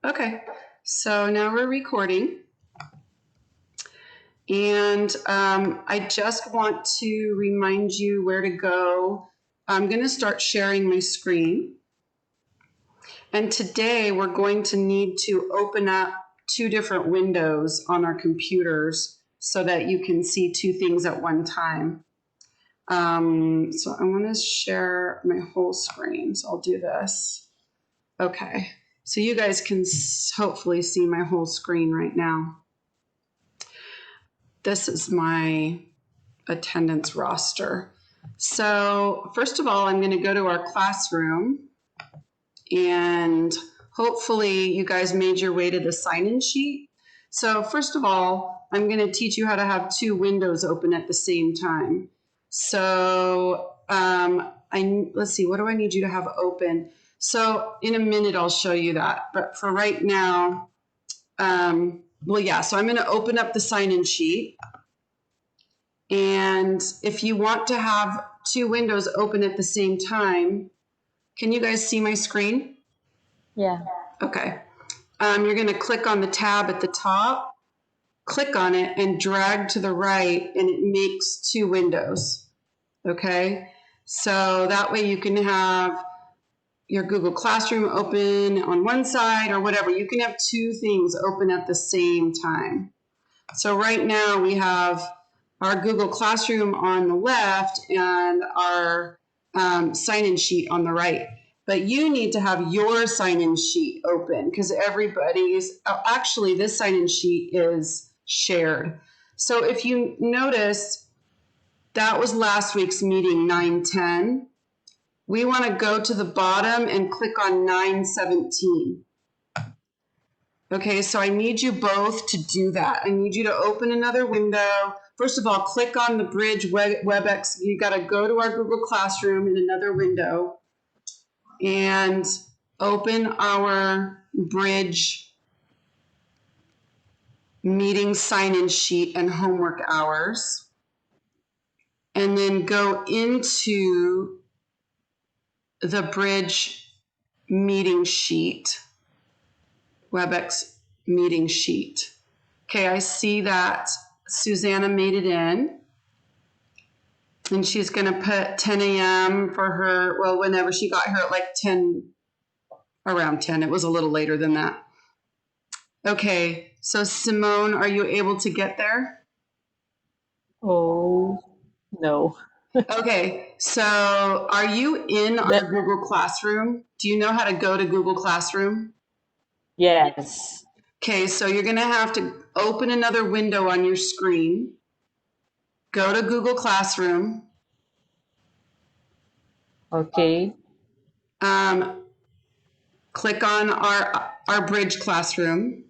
Okay, so now we're recording. And I just want to remind you where to go. I'm going to start sharing my screen. And today we're going to need to open up two different windows on our computers so that you can see two things at one time. So I want to share my whole screen. So I'll do this. Okay, so you guys can hopefully see my whole screen right now. This is my attendance roster. So first of all, I'm going to go to our classroom, and hopefully you guys made your way to the sign-in sheet. So first of all, I'm going to teach you how to have two windows open at the same time. So let's see, what do I need you to have open? So in a minute, I'll show you that. But for right now, so I'm going to open up the sign-in sheet. And if you want to have two windows open at the same time, can you guys see my screen? Yeah. Okay. You're going to click on the tab at the top, click on it, and drag to the right, and it makes two windows. Okay? So that way you can have your Google Classroom open on one side or whatever. You can have two things open at the same time. So right now we have our Google Classroom on the left and our sign-in sheet on the right. But you need to have your sign-in sheet open because actually this sign-in sheet is shared. So if you notice, that was last week's meeting, 9:10. We want to go to the bottom and click on 9:17. Okay, so I need you both to do that. I need you to open another window. First of all, click on the Bridge WebEx. You got to go to our Google Classroom in another window and open our Bridge meeting sign-in sheet and homework hours. And then go into the Bridge meeting sheet, WebEx meeting sheet. Okay, I see that Susanna made it in. And she's going to put 10 a.m. for her, well, whenever she got here at like 10, around 10. It was a little later than that. Okay, so Simone, are you able to get there? Oh, no. Okay, so are you in our Google Classroom? Do you know how to go to Google Classroom? Yes. Okay, so you're going to have to open another window on your screen. Go to Google Classroom. Okay. Click on our Bridge Classroom.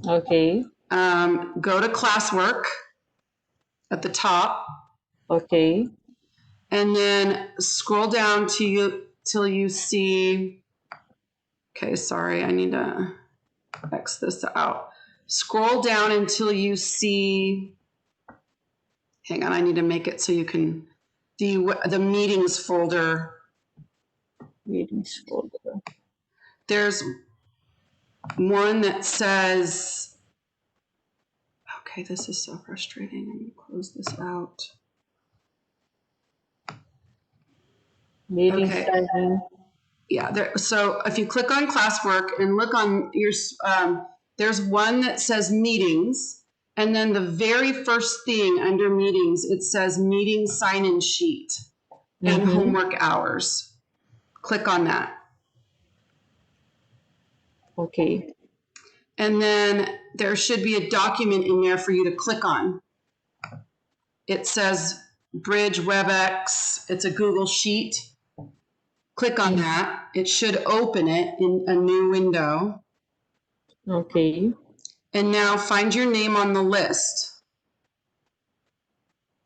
Okay. Go to classwork at the top. Okay. And then scroll down till you see, okay, sorry, I need to X this out. Scroll down until you see, hang on, I need to make it so you can, the meetings folder. Meetings folder. There's one that says, okay, this is so frustrating. Let me close this out. Meeting Okay. sign-in. Yeah, so if you click on classwork and look on your, there's one that says meetings, and then the very first thing under meetings, it says meeting sign-in sheet and homework hours. Click on that. Okay. And then there should be a document in there for you to click on. It says Bridge WebEx. It's a Google Sheet. Click on that. It should open it in a new window. Okay. And now find your name on the list.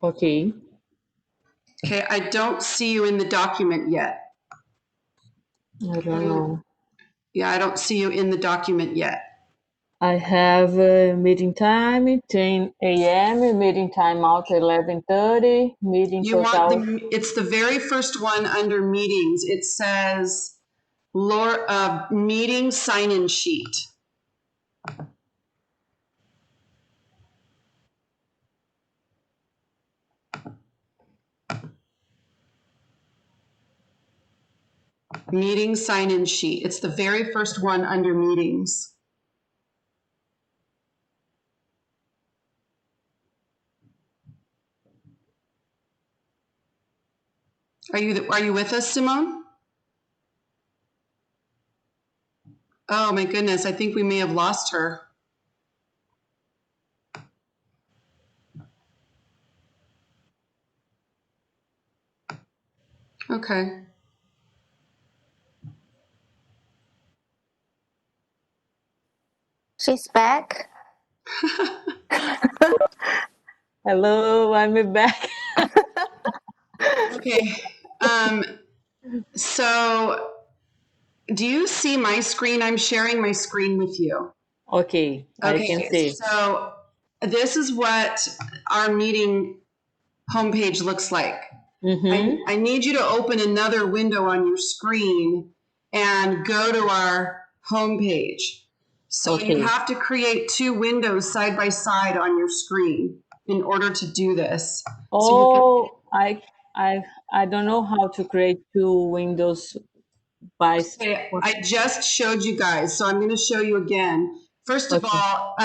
Okay. Okay, I don't see you in the document yet. I don't know. Yeah, I don't see you in the document yet. I have meeting time 10 a.m. Meeting time out 11:30. Meeting You total. want it's the very first one under meetings. It says meeting sign-in sheet. Meeting sign-in sheet. It's the very first one under meetings. Are you with us, Simone? Oh my goodness, I think we may have lost her. Okay. She's back. Hello, I'm back. Okay. So do you see my screen? I'm sharing my screen with you. Okay, I can see. So this is what our meeting homepage looks like. Mm-hmm. I need you to open another window on your screen and go to our homepage. So Okay. you have to create two windows side by side on your screen in order to do this. Oh, I don't know how to create two windows by. Okay, I just showed you guys, so I'm going to show you again. First of Okay. all,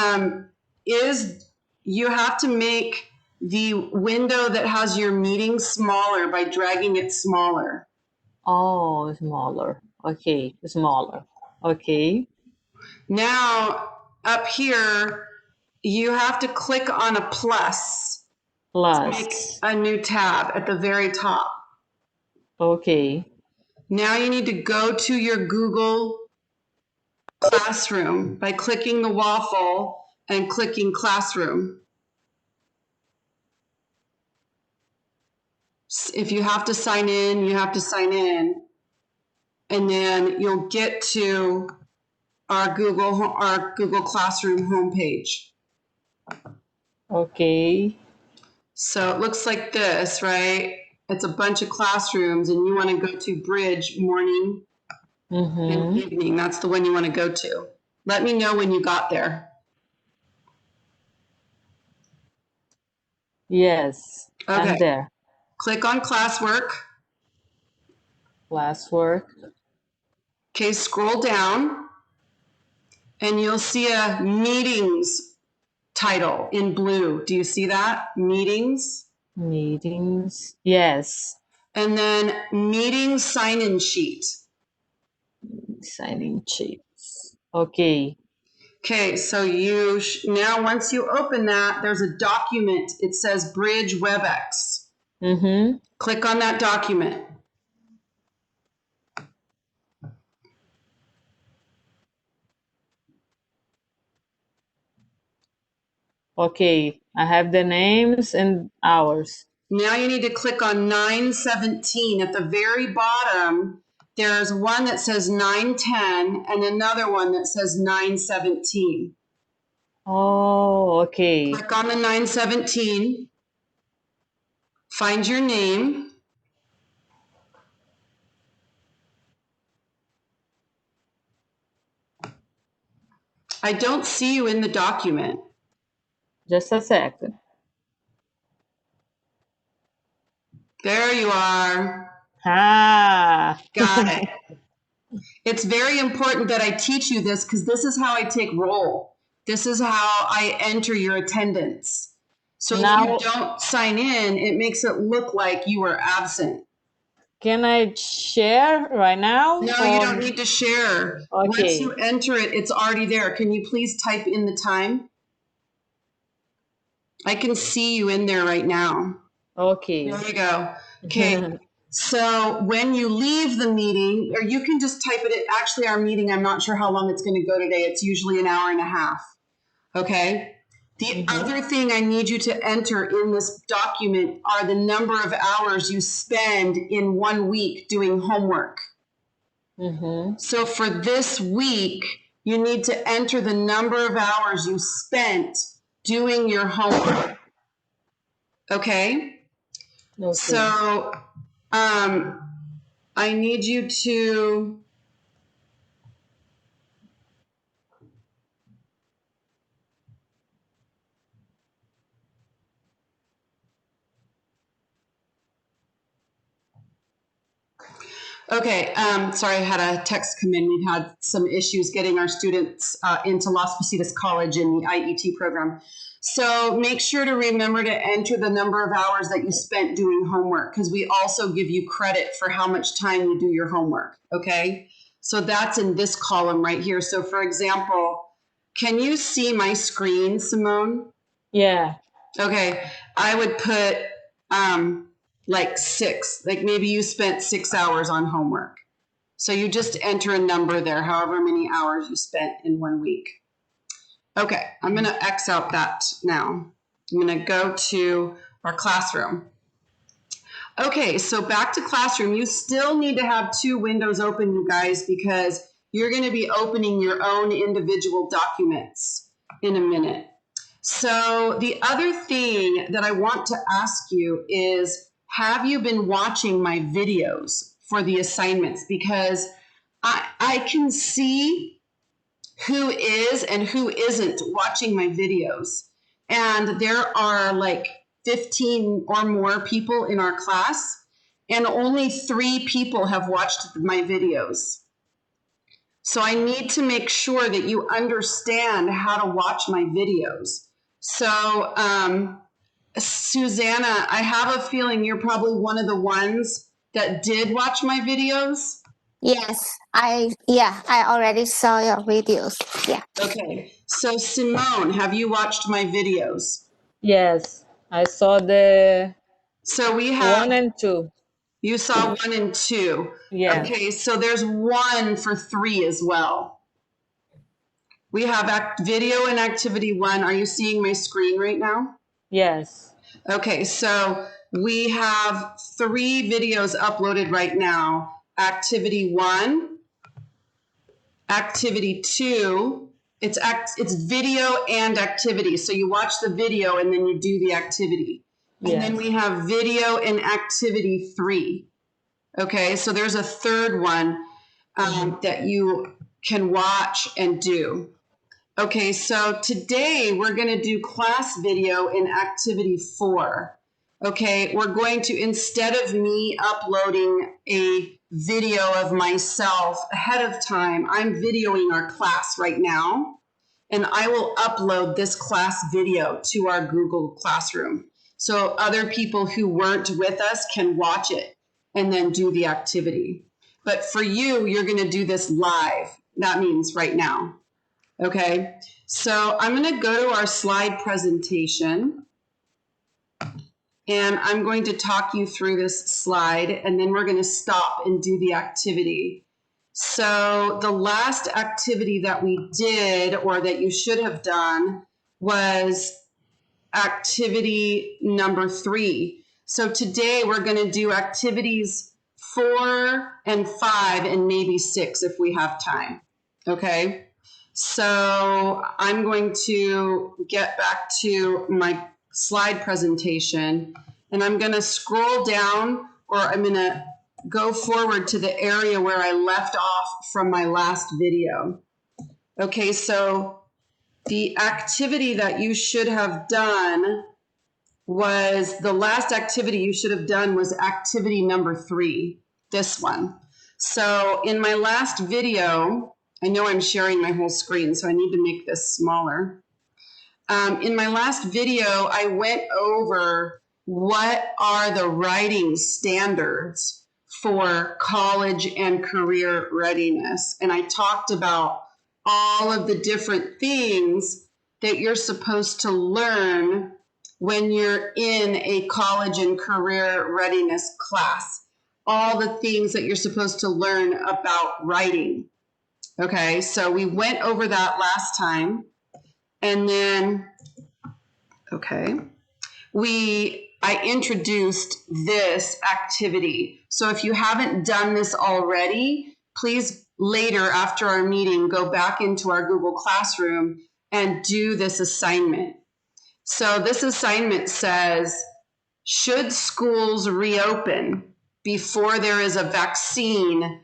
you have to make the window that has your meeting smaller by dragging it smaller. Oh, smaller. Okay, smaller. Okay. Now, up here, you have to click on a plus to make Plus. a new tab at the very top. Okay. Now you need to go to your Google Classroom by clicking the waffle and clicking Classroom. If you have to sign in, you have to sign in. And then you'll get to our Google Classroom homepage. Okay. So it looks like this, right? It's a bunch of classrooms, and you want to go to Bridge morning and evening. That's the one you want to go to. Let me know when you got there. Yes, Okay. I'm there. Click on classwork. Classwork. Okay, scroll down, and you'll see a meetings title in blue. Do you see that? Meetings. Meetings. Yes. And then meeting sign-in sheet. Signing sheets. Okay. Okay, so now once you open that, there's a document. It says Bridge WebEx. Mm-hmm. Click on that document. Okay. I have the names and hours. Now you need to click on 917. At the very bottom, there's one that says 910 and another one that says 917. Oh, okay. Click on the 917. Find your name. I don't see you in the document. Just a second. There you are. Ah. Got it. It's very important that I teach you this because this is how I take roll. This is how I enter your attendance. So Now, if you don't sign in, it makes it look like you were absent. can I share right now? No, you don't need to share. Okay. Once you enter it, it's already there. Can you please type in the time? I can see you in there right now. Okay. There you go. Okay. So when you leave the meeting, or you can just type it in. Actually, our meeting, I'm not sure how long it's going to go today. It's usually an hour and a half. Okay. The other thing I need you to enter in this document are the number of hours you spend in 1 week doing homework. So for this week, you need to enter the number of hours you spent doing your homework. Okay? So I need you to Okay, sorry, I had a text come in. We've had some issues getting our students into Las Positas College in the IET program. So make sure to remember to enter the number of hours that you spent doing homework, because we also give you credit for how much time you do your homework, okay? So that's in this column right here. So for example, can you see my screen, Simone? Yeah. Okay, I would put like 6, like maybe you spent 6 hours on homework. So you just enter a number there, however many hours you spent in 1 week. Okay, I'm going to X out that now. I'm going to go to our classroom. Okay, so back to classroom. You still need to have 2 windows open, you guys, because you're going to be opening your own individual documents in a minute. So the other thing that I want to ask you is, have you been watching my videos for the assignments? Because I can see who is and who isn't watching my videos. And there are like 15 or more people in our class, and only 3 people have watched my videos. So I need to make sure that you understand how to watch my videos. So, Susanna, I have a feeling you're probably one of the ones that did watch my videos. Yes, I already saw your videos. Yeah. Okay. So, Simone, have you watched my videos? Yes. I saw the So we 1 have, and 2. you saw 1 and 2. Yeah. Okay, so there's 1 for 3 as well. We have video and activity 1. Are you seeing my screen right now? Yes. Okay, so we have 3 videos uploaded right now. Activity 1, activity 2. It's video and activity. So you watch the video and then you do the activity. And Yes. then we have video and activity 3. Okay, so there's a third one that you can watch and do. Okay, so today we're going to do class video in activity 4. Okay, we're going to, instead of me uploading a video of myself ahead of time, I'm videoing our class right now, and I will upload this class video to our Google Classroom. So other people who weren't with us can watch it and then do the activity. But for you, you're going to do this live. That means right now. Okay, so I'm going to go to our slide presentation, and I'm going to talk you through this slide, and then we're going to stop and do the activity. So the last activity that we did, or that you should have done, was activity number 3. So today we're going to do activities 4 and 5 and maybe 6 if we have time. Okay. So I'm going to get back to my slide presentation, and I'm going to scroll down, or I'm going to go forward to the area where I left off from my last video. Okay, so the activity that you should have done was, the last activity you should have done was activity number 3, this one. So in my last video, I know I'm sharing my whole screen, so I need to make this smaller. In my last video, I went over what are the writing standards for college and career readiness. And I talked about all of the different things that you're supposed to learn when you're in a college and career readiness class. All the things that you're supposed to learn about writing. Okay, so we went over that last time. And then, okay, I introduced this activity. So if you haven't done this already, please later after our meeting, go back into our Google Classroom and do this assignment. So this assignment says, should schools reopen before there is a vaccine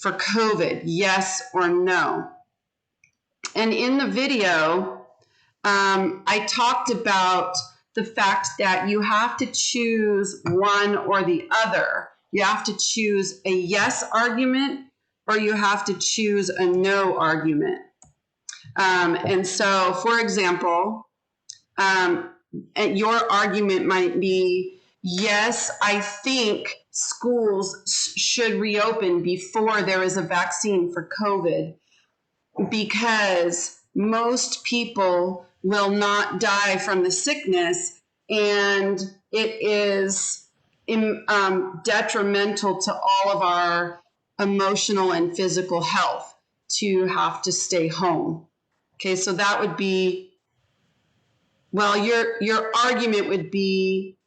for COVID, yes or no? And in the video, I talked about the fact that you have to choose one or the other. You have to choose a yes argument or you have to choose a no argument. And so, for example, your argument might be, yes, I think schools should reopen before there is a vaccine for COVID because most people will not die from the sickness and it is detrimental to all of our emotional and physical health to have to stay home. Okay, so that would be, well, your argument would be,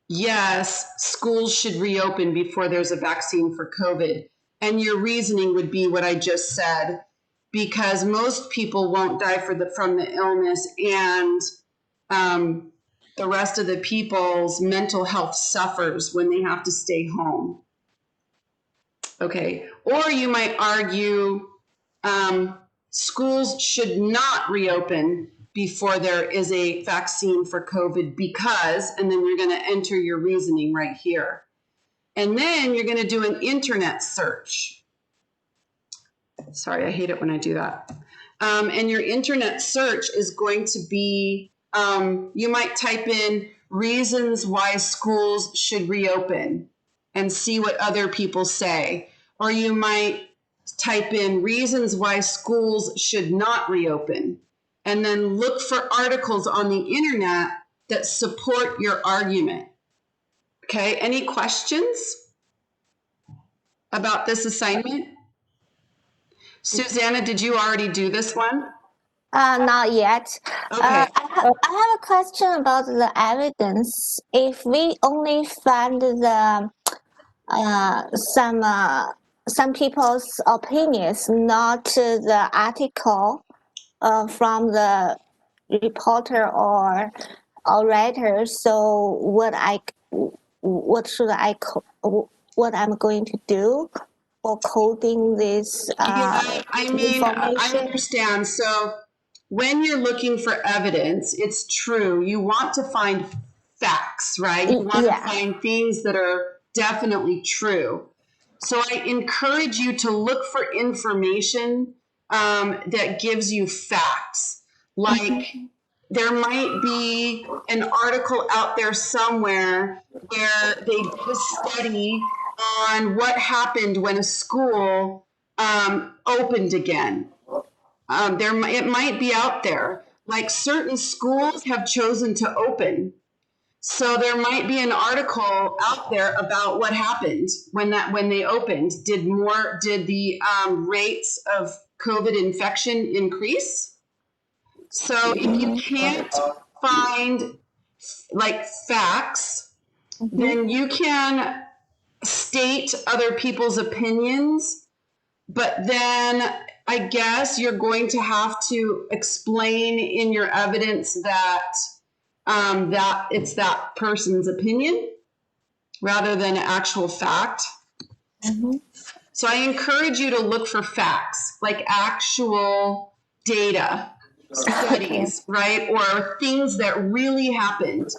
yes, schools should reopen before there's a vaccine for COVID. And your reasoning would be what I just said, because most people won't die from the illness and the rest of the people's mental health suffers when they have to stay home. Okay, or you might argue schools should not reopen before there is a vaccine for COVID because, and then you're going to enter your reasoning right here. And then you're going to do an internet search. Sorry, I hate it when I do that. And your internet search is going to be, you might type in reasons why schools should reopen and see what other people say. Or you might type in reasons why schools should not reopen and then look for articles on the internet that support your argument. Okay, any questions about this assignment? Susanna, did you already do this one? Not yet. Okay. I have a question about the evidence. If we only find the some people's opinions, not the article from the reporter or writer, so what I'm going to do for coding this I information? understand. So when you're looking for evidence, it's true. You want to find facts, right? You want to find things that are definitely true. So I encourage you to look for information that gives you facts. Like there might be an article out there somewhere where they did a study on what happened when a school opened again. It might be out there. Like certain schools have chosen to open. So there might be an article out there about what happened when they opened. Did the rates of COVID infection increase? So if you can't find like facts, then you can state other people's opinions, but then I guess you're going to have to explain in your evidence that that it's that person's opinion rather than actual fact. So I encourage you to look for facts, like actual data, studies, right? Or things that really happened.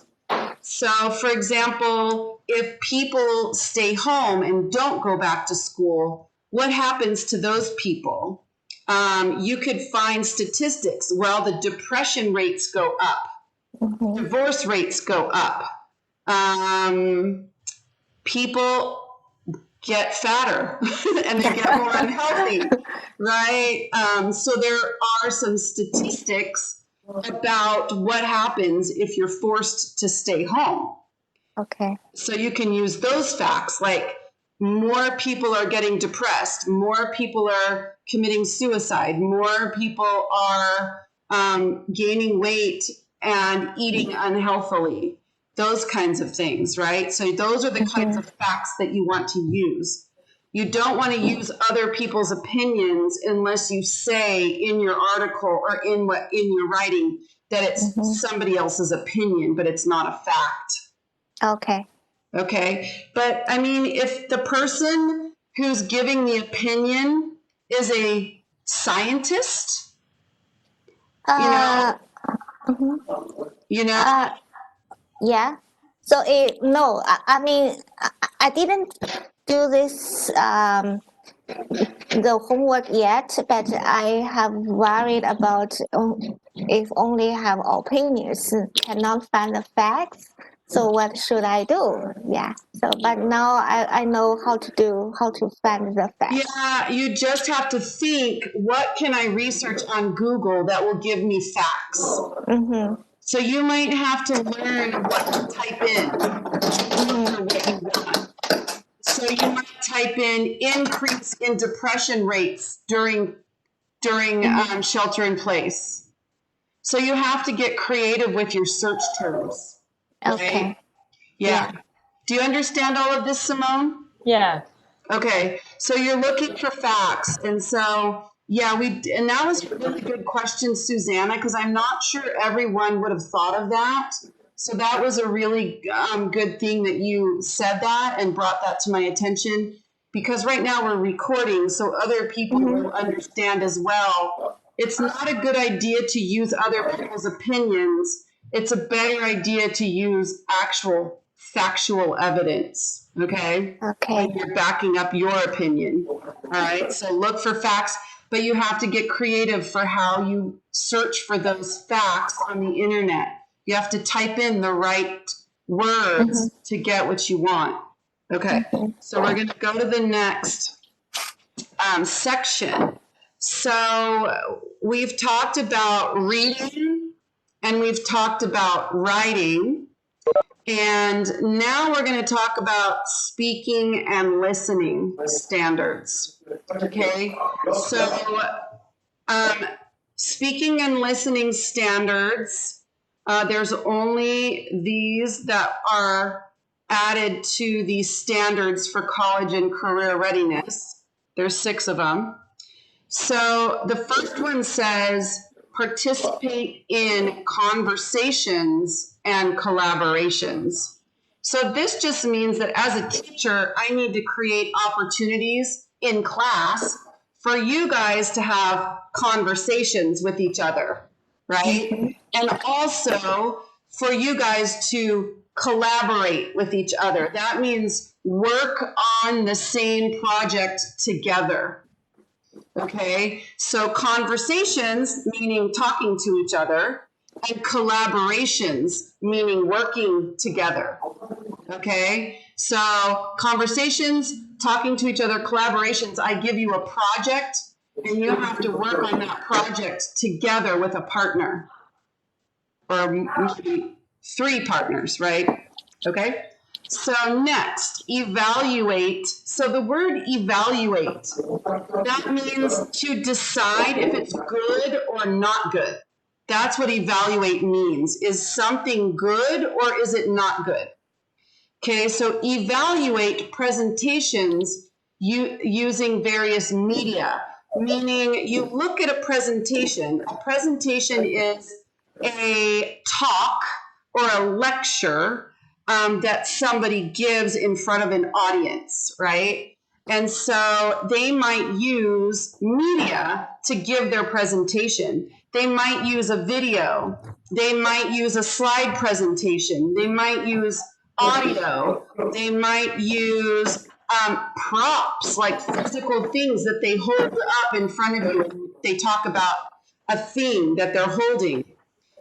So, for example, if people stay home and don't go back to school, what happens to those people? You could find statistics. Well, the depression rates go up. Divorce rates go up. People get fatter and they get more unhealthy, right? So there are some statistics about what happens if you're forced to stay home. Okay. So you can use those facts, like more people are getting depressed, more people are committing suicide, more people are gaining weight and eating unhealthily, those kinds of things, right? So those are the kinds of facts that you want to use. You don't want to use other people's opinions unless you say in your article or in your writing that it's somebody else's opinion, but it's not a fact. Okay. Okay. But I mean, if the person who's giving the opinion is a scientist, Yeah. So I mean, I didn't do this the homework yet, but I have worried about if only have opinions, cannot find the facts. So what should I do? Yeah. So, but now I know how to find the facts. Yeah, you just have to think, what can I research on Google that will give me facts? Mm-hmm. So you might have to learn what to type in for what you want. So you might type in increase in depression rates during shelter in place. So you have to get creative with your search terms. Right? Okay. Yeah. Do you understand all of this, Simone? Yeah. Okay, so you're looking for facts, and so yeah, and that was a really good question, Susanna, because I'm not sure everyone would have thought of that. So that was a really good thing that you said that and brought that to my attention, because right now we're recording, so other people will understand as well. It's not a good idea to use other people's opinions. It's a better idea to use actual factual evidence, okay? Okay. When you're backing up your opinion. All right, so look for facts, but you have to get creative for how you search for those facts on the internet. You have to type in the right words to get what you want. Okay, so we're going to go to the next section. So we've talked about reading and we've talked about writing. And now we're going to talk about speaking and listening standards. Okay, so speaking and listening standards, there's only these that are added to the standards for college and career readiness. There's 6 of them. So the first one says participate in conversations and collaborations. So this just means that as a teacher, I need to create opportunities in class for you guys to have conversations with each other, right? And also for you guys to collaborate with each other. That means work on the same project together. Okay, so conversations, meaning talking to each other, and collaborations, meaning working together. Okay, so conversations, talking to each other, collaborations, I give you a project, and you have to work on that project together with a partner, or maybe 3 partners, right? Okay. So next, evaluate. So the word evaluate, that means to decide if it's good or not good. That's what evaluate means. Is something good or is it not good? Okay, so evaluate presentations using various media, meaning you look at a presentation. A presentation is a talk or a lecture that somebody gives in front of an audience, right? And so they might use media to give their presentation. They might use a video. They might use a slide presentation. They might use audio. They might use props, like physical things that they hold up in front of you. They talk about a theme that they're holding.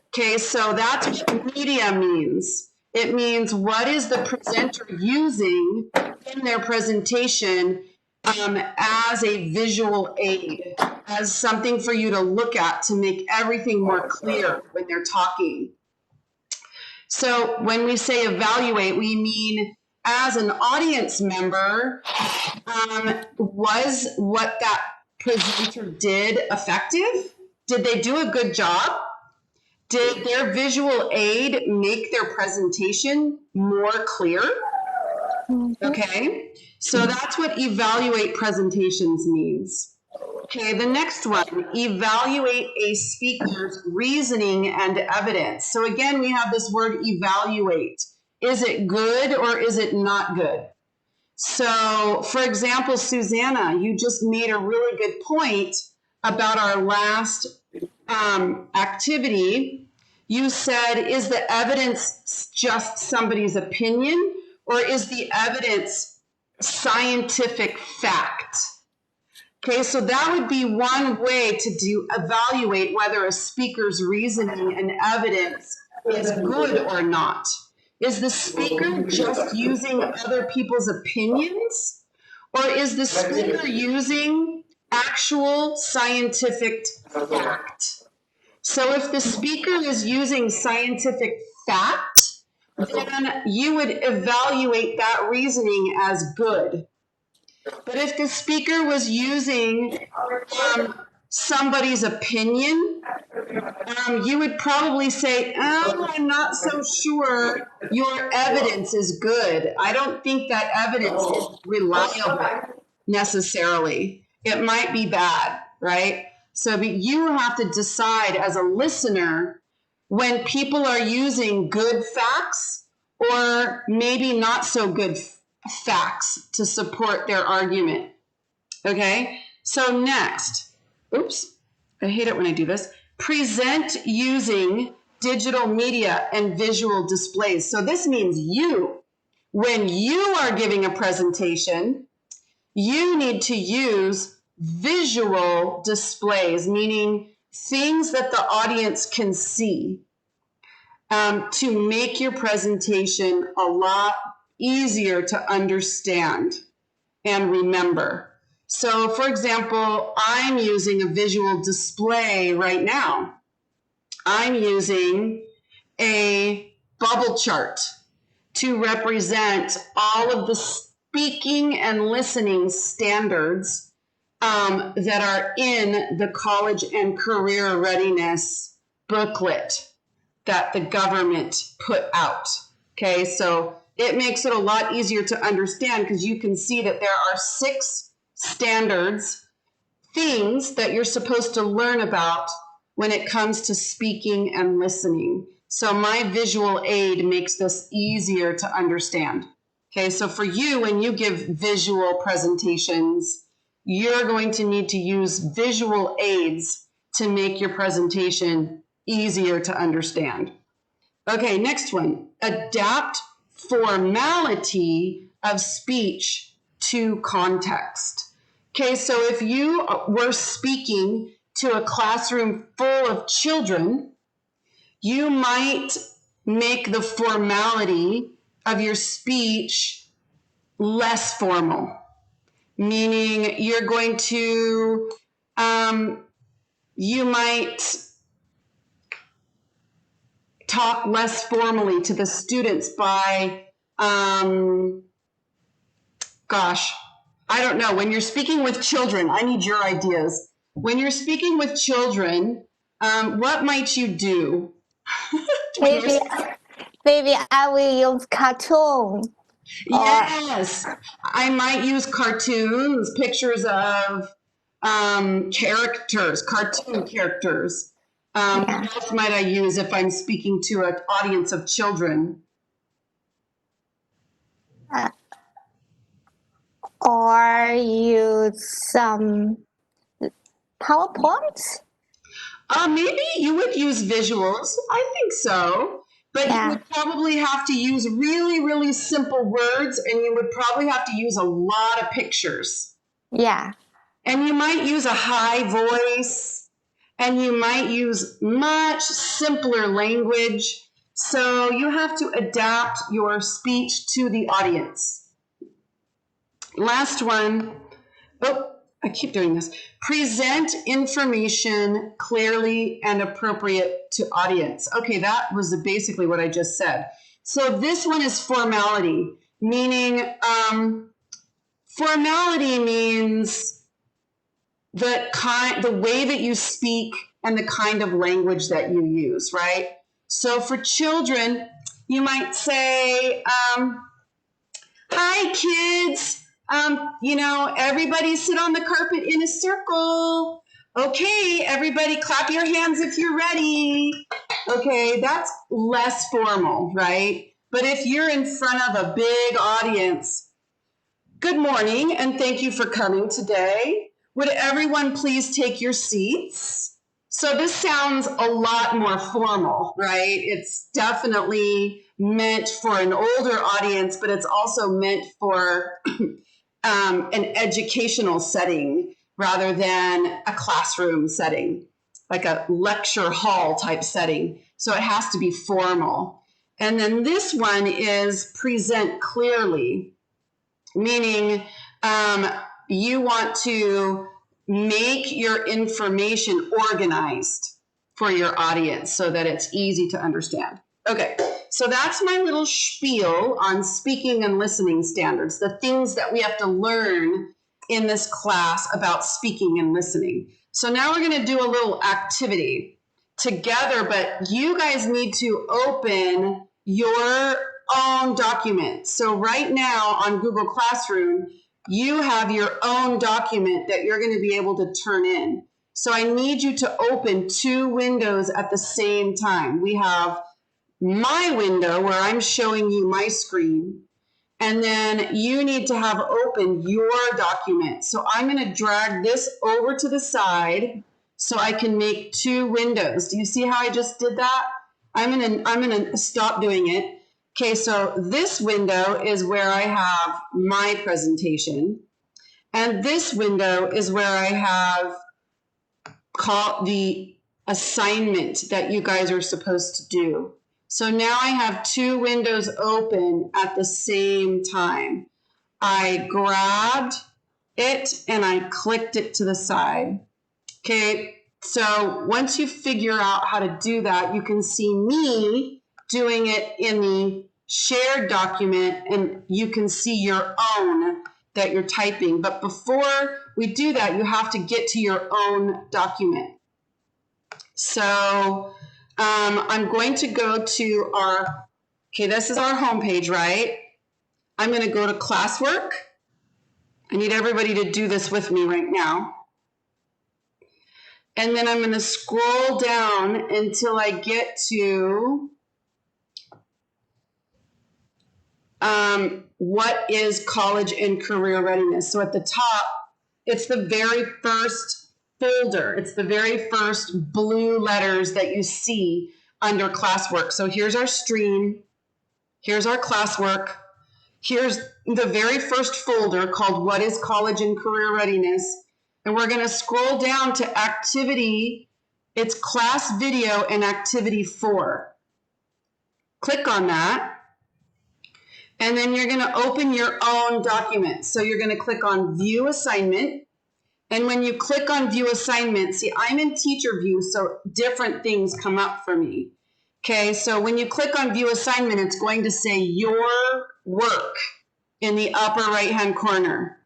Okay, so that's what media means. It means what is the presenter using in their presentation as a visual aid, as something for you to look at to make everything more clear when they're talking. So when we say evaluate, we mean as an audience member, was what that presenter did effective? Did they do a good job? Did their visual aid make their presentation more clear? Okay, so that's what evaluate presentations means. Okay, the next one, evaluate a speaker's reasoning and evidence. So again, we have this word evaluate. Is it good or is it not good? So for example, Susanna, you just made a really good point about our last activity. You said, is the evidence just somebody's opinion, or is the evidence scientific fact. Okay, so that would be one way to evaluate whether a speaker's reasoning and evidence is good or not. Is the speaker just using other people's opinions, or is the speaker using actual scientific fact? So if the speaker is using scientific fact, then you would evaluate that reasoning as good. But if the speaker was using somebody's opinion, you would probably say, oh, I'm not so sure your evidence is good. I don't think that evidence is reliable necessarily. It might be bad, right? So but you have to decide as a listener when people are using good facts or maybe not so good facts to support their argument. Okay, so next, oops, I hate it when I do this. Present using digital media and visual displays. So this means you, when you are giving a presentation, you need to use visual displays, meaning things that the audience can see, to make your presentation a lot easier to understand and remember. So, for example, I'm using a visual display right now. I'm using a bubble chart to represent all of the speaking and listening standards that are in the college and career readiness booklet that the government put out. Okay, so it makes it a lot easier to understand because you can see that there are 6 standards, things that you're supposed to learn about when it comes to speaking and listening. So my visual aid makes this easier to understand. Okay, so for you, when you give visual presentations, you're going to need to use visual aids to make your presentation easier to understand. Okay, next one. Adapt formality of speech to context. Okay, so if you were speaking to a classroom full of children, you might make the formality of your speech less formal, meaning you're going to, you might talk less formally to the students by, gosh, I don't know. When you're speaking with children, I need your ideas. When you're speaking with children, what might you do? Maybe I will use cartoon. Yes, I might use cartoons, pictures of characters, cartoon characters. What else might I use if I'm speaking to an audience of children? Or use some PowerPoint. Maybe you would use visuals. I think so. But you would probably have to use really, really simple words, and you would probably have to use a lot of pictures. Yeah. And you might use a high voice, and you might use much simpler language. So you have to adapt your speech to the audience. Last one. Oh, I keep doing this. Present information clearly and appropriate to audience. Okay, that was basically what I just said. So this one is formality, meaning formality means the way that you speak and the kind of language that you use, right? So for children, you might say, hi kids. Everybody sit on the carpet in a circle. Okay, everybody clap your hands if you're ready. Okay, that's less formal, right? But if you're in front of a big audience, good morning and thank you for coming today. Would everyone please take your seats? So this sounds a lot more formal, right? It's definitely meant for an older audience, but it's also meant for an educational setting rather than a classroom setting, like a lecture hall type setting. So it has to be formal. And then this one is present clearly, meaning you want to make your information organized for your audience so that it's easy to understand. Okay, so that's my little spiel on speaking and listening standards, the things that we have to learn in this class about speaking and listening. So now we're going to do a little activity together, but you guys need to open your own document. So right now on Google Classroom, you have your own document that you're going to be able to turn in. So I need you to open 2 windows at the same time. We have my window where I'm showing you my screen, and then you need to have open your document. So I'm going to drag this over to the side so I can make 2 windows. Do you see how I just did that? I'm going to stop doing it. Okay, so this window is where I have my presentation, and this window is where I have the assignment that you guys are supposed to do. So now I have 2 windows open at the same time. I grabbed it and I clicked it to the side. Okay, so once you figure out how to do that, you can see me doing it in the shared document, and you can see your own that you're typing. But before we do that, you have to get to your own document. So I'm going to go to this is our homepage, right? I'm going to go to classwork. I need everybody to do this with me right now. And then I'm going to scroll down until I get to what is college and career readiness. So at the top, it's the very first folder. It's the very first blue letters that you see under classwork. So here's our stream. Here's our classwork. Here's the very first folder called What is College and Career Readiness? And we're going to scroll down to activity. It's class video and activity 4. Click on that. And then you're going to open your own document. So you're going to click on View Assignment. And when you click on View Assignment, see, I'm in Teacher View, so different things come up for me. Okay, so when you click on View Assignment, it's going to say Your Work in the upper right-hand corner.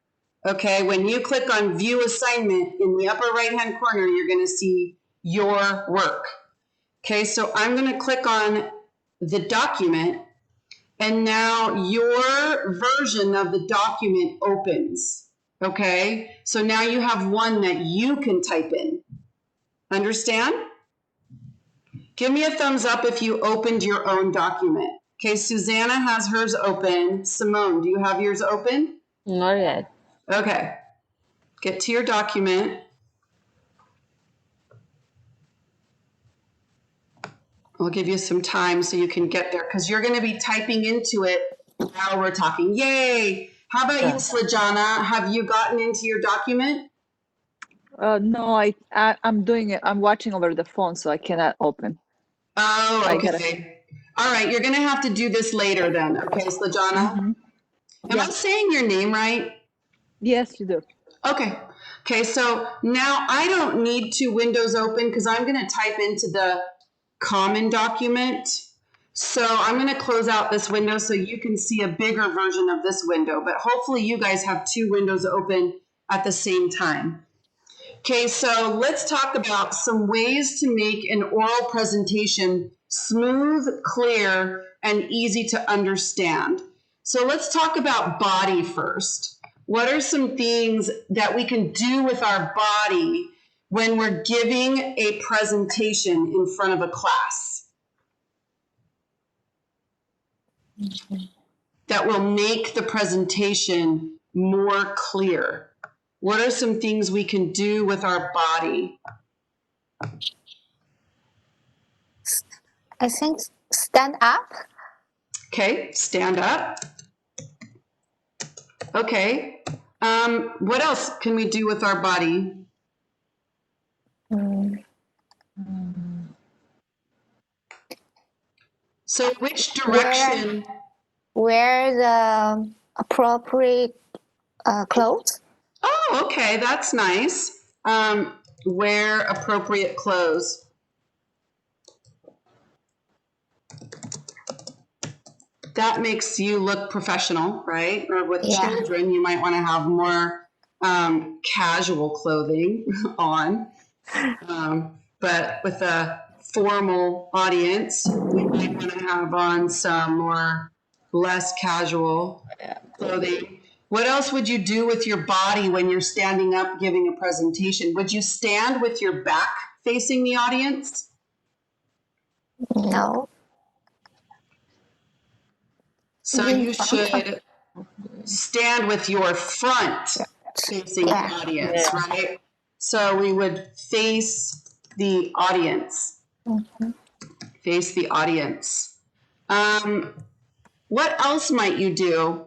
Okay, when you click on View Assignment in the upper right-hand corner, you're going to see Your Work. Okay, so I'm going to click on the document, and now your version of the document opens. Okay, so now you have one that you can type in. Understand? Give me a thumbs up if you opened your own document. Okay, Susanna has hers open. Simone, do you have yours open? Not yet. Okay, get to your document. I'll give you some time so you can get there because you're going to be typing into it while we're talking. Yay! How about you, Slajana? Have you gotten into your document? No, I'm doing it. I'm watching over the phone, so I cannot open. Oh, okay. All right, you're going to have to do this later then. Okay, Slajana? Mm-hmm. Am I saying your name right? Yes, you do. Okay. Okay, so now I don't need 2 windows open because I'm going to type into the common document. So I'm going to close out this window so you can see a bigger version of this window, but hopefully you guys have 2 windows open at the same time. Okay, so let's talk about some ways to make an oral presentation smooth, clear, and easy to understand. So let's talk about body first. What are some things that we can do with our body when we're giving a presentation in front of a class that will make the presentation more clear? What are some things we can do with our body? I think stand up. Okay, stand up. Okay, What else can we do with our body? Mm. So which direction? Wear the appropriate clothes. Oh, okay, that's nice. Wear appropriate clothes. That makes you look professional, right? Or with Yeah. children, you might want to have more casual clothing on. But with a formal audience, we might want to have on some more less casual clothing. What else would you do with your body when you're standing up giving a presentation? Would you stand with your back facing the audience? No. So you should stand with your front facing Yeah. the audience, Yeah. right? So we would face the audience. Mhm. Face the audience. What else might you do?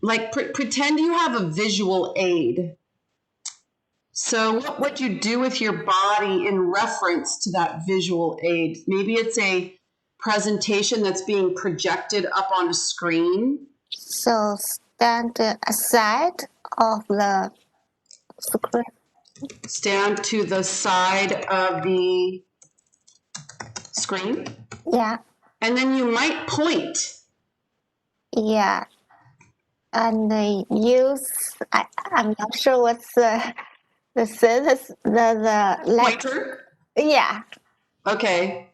Like pretend you have a visual aid. So what would you do with your body in reference to that visual aid? Maybe it's a presentation that's being projected up on a screen. So stand aside of the screen. Stand to the side of the screen. Yeah. And then you might point. Yeah. And I'm not sure what's the sentence, the Pointer. Yeah. Okay.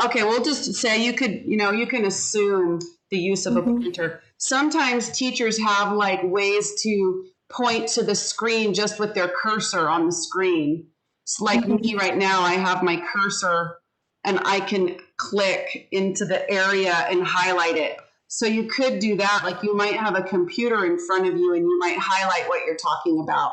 Okay, we'll just say you can assume the use of a pointer. Sometimes teachers have like ways to point to the screen just with their cursor on the screen. It's like me right now, I have my cursor and I can click into the area and highlight it. So you could do that. Like you might have a computer in front of you and you might highlight what you're talking about,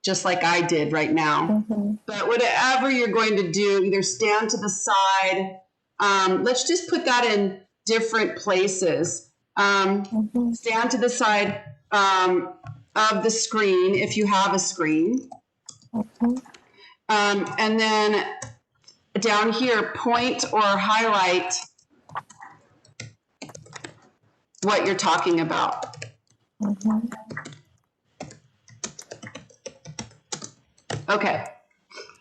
just like I did right now. But whatever you're going to do, either stand to the side. Let's just put that in different places. Stand to the side of the screen if you have a screen. And then down here, point or highlight what you're talking about. Okay.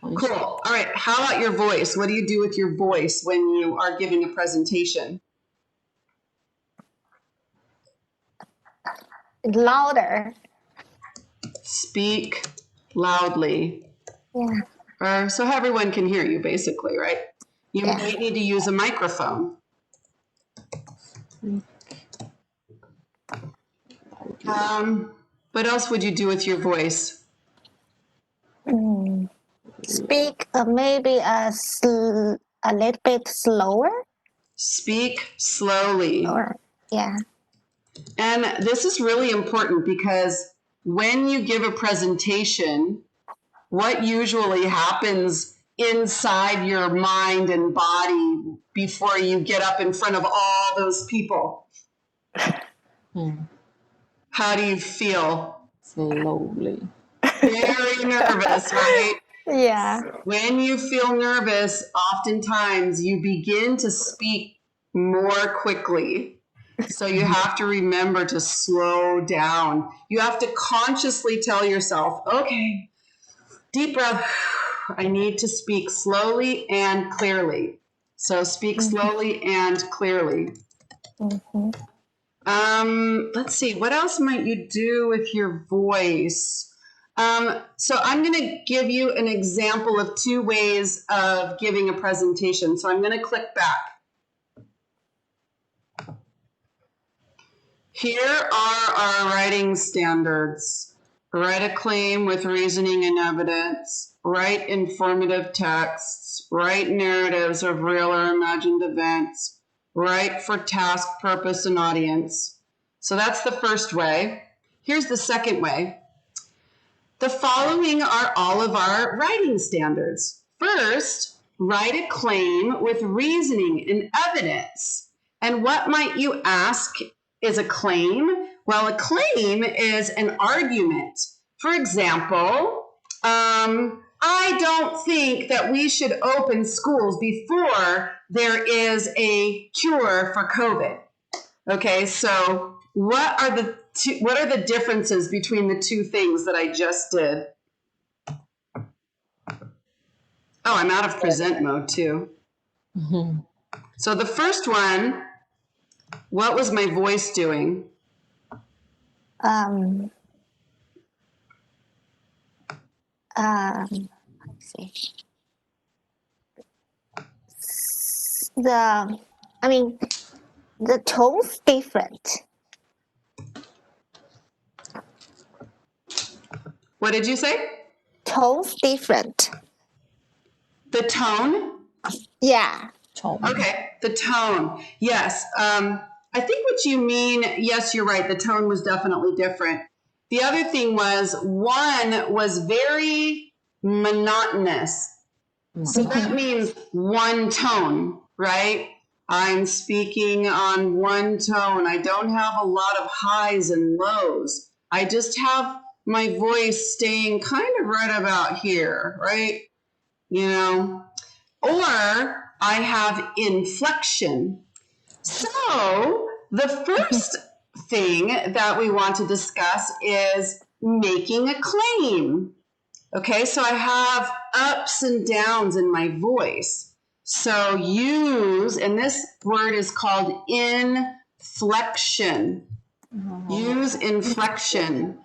Cool. All right. How about your voice? What do you do with your voice when you are giving a presentation? Louder. Speak loudly. Yeah. So everyone can hear you, basically, right? You Yeah. might need to use a microphone. What else would you do with your voice? Speak maybe a little bit slower. Speak slowly. Or yeah. And this is really important because when you give a presentation, what usually happens inside your mind and body before you get up in front of all those people? How do you feel? Slowly. Very nervous, right? Yeah. When you feel nervous, oftentimes you begin to speak more quickly. So you have to remember to slow down. You have to consciously tell yourself, okay, deep breath. I need to speak slowly and clearly. So speak slowly and clearly. Let's see, what else might you do with your voice? So I'm going to give you an example of 2 ways of giving a presentation. So I'm going to click back. Here are our writing standards. Write a claim with reasoning and evidence. Write informative texts. Write narratives of real or imagined events. Write for task, purpose, and audience. So that's the first way. Here's the second way. The following are all of our writing standards. First, write a claim with reasoning and evidence. And what might you ask is a claim? Well, a claim is an argument. For example, I don't think that we should open schools before there is a cure for COVID. Okay, so what are the differences between the two things that I just did? Oh, I'm out of present mode too. Mhm. So the first one, what was my voice doing? Let's see. The tone's different. What did you say? Tone's different. The tone? Yeah. Tone. Okay, the tone. Yes. I think what you mean, yes, you're right. The tone was definitely different. The other thing was one was very monotonous. So that means one tone, right? I'm speaking on one tone. I don't have a lot of highs and lows. I just have my voice staying kind of right about here, right? You know, or I have inflection. So the first thing that we want to discuss is making a claim. Okay, so I have ups and downs in my voice. So use, and this word is called inflection. Use inflection.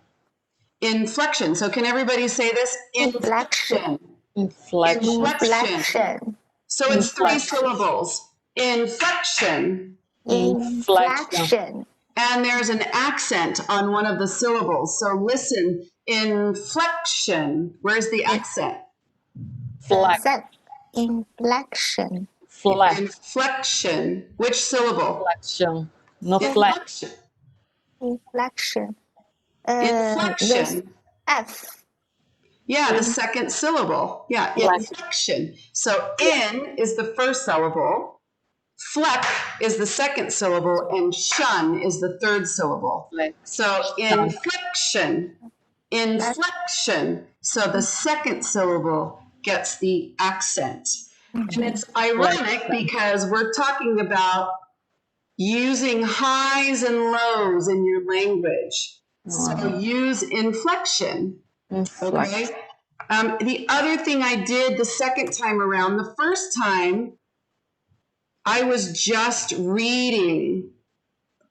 Inflection. So can everybody say this? Inflection. Inflection. Inflection. So it's three Inflection. syllables. Inflection. Inflection. And there's an accent on one of the syllables. So listen, inflection. Where's the accent? Flex. Inflection. Flex. Inflection. Which syllable? Inflection. No flex. Inflection. Inflection. F. Yeah, the second syllable. Yeah, inflection. So in is the first syllable. Fleck is the second syllable, and shun is the third syllable. So inflection, inflection. So the second syllable gets the accent. And it's ironic because we're talking about using highs and lows in your language. So use inflection. Okay. The other thing I did the second time around, the first time, I was just reading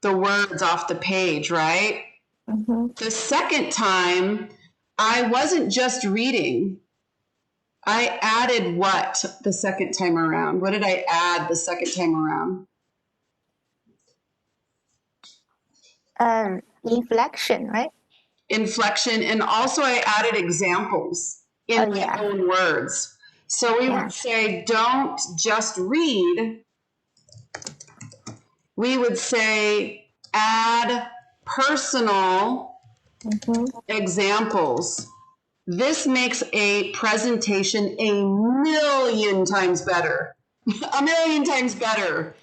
the words off the page, right? Mm-hmm. The second time, I wasn't just reading. I added what the second time around? What did I add the second time around? Inflection, right? Inflection, and also I added examples in my own words. So we would say, don't just read. We would say, add personal examples. This makes a presentation a million times better. A million times better.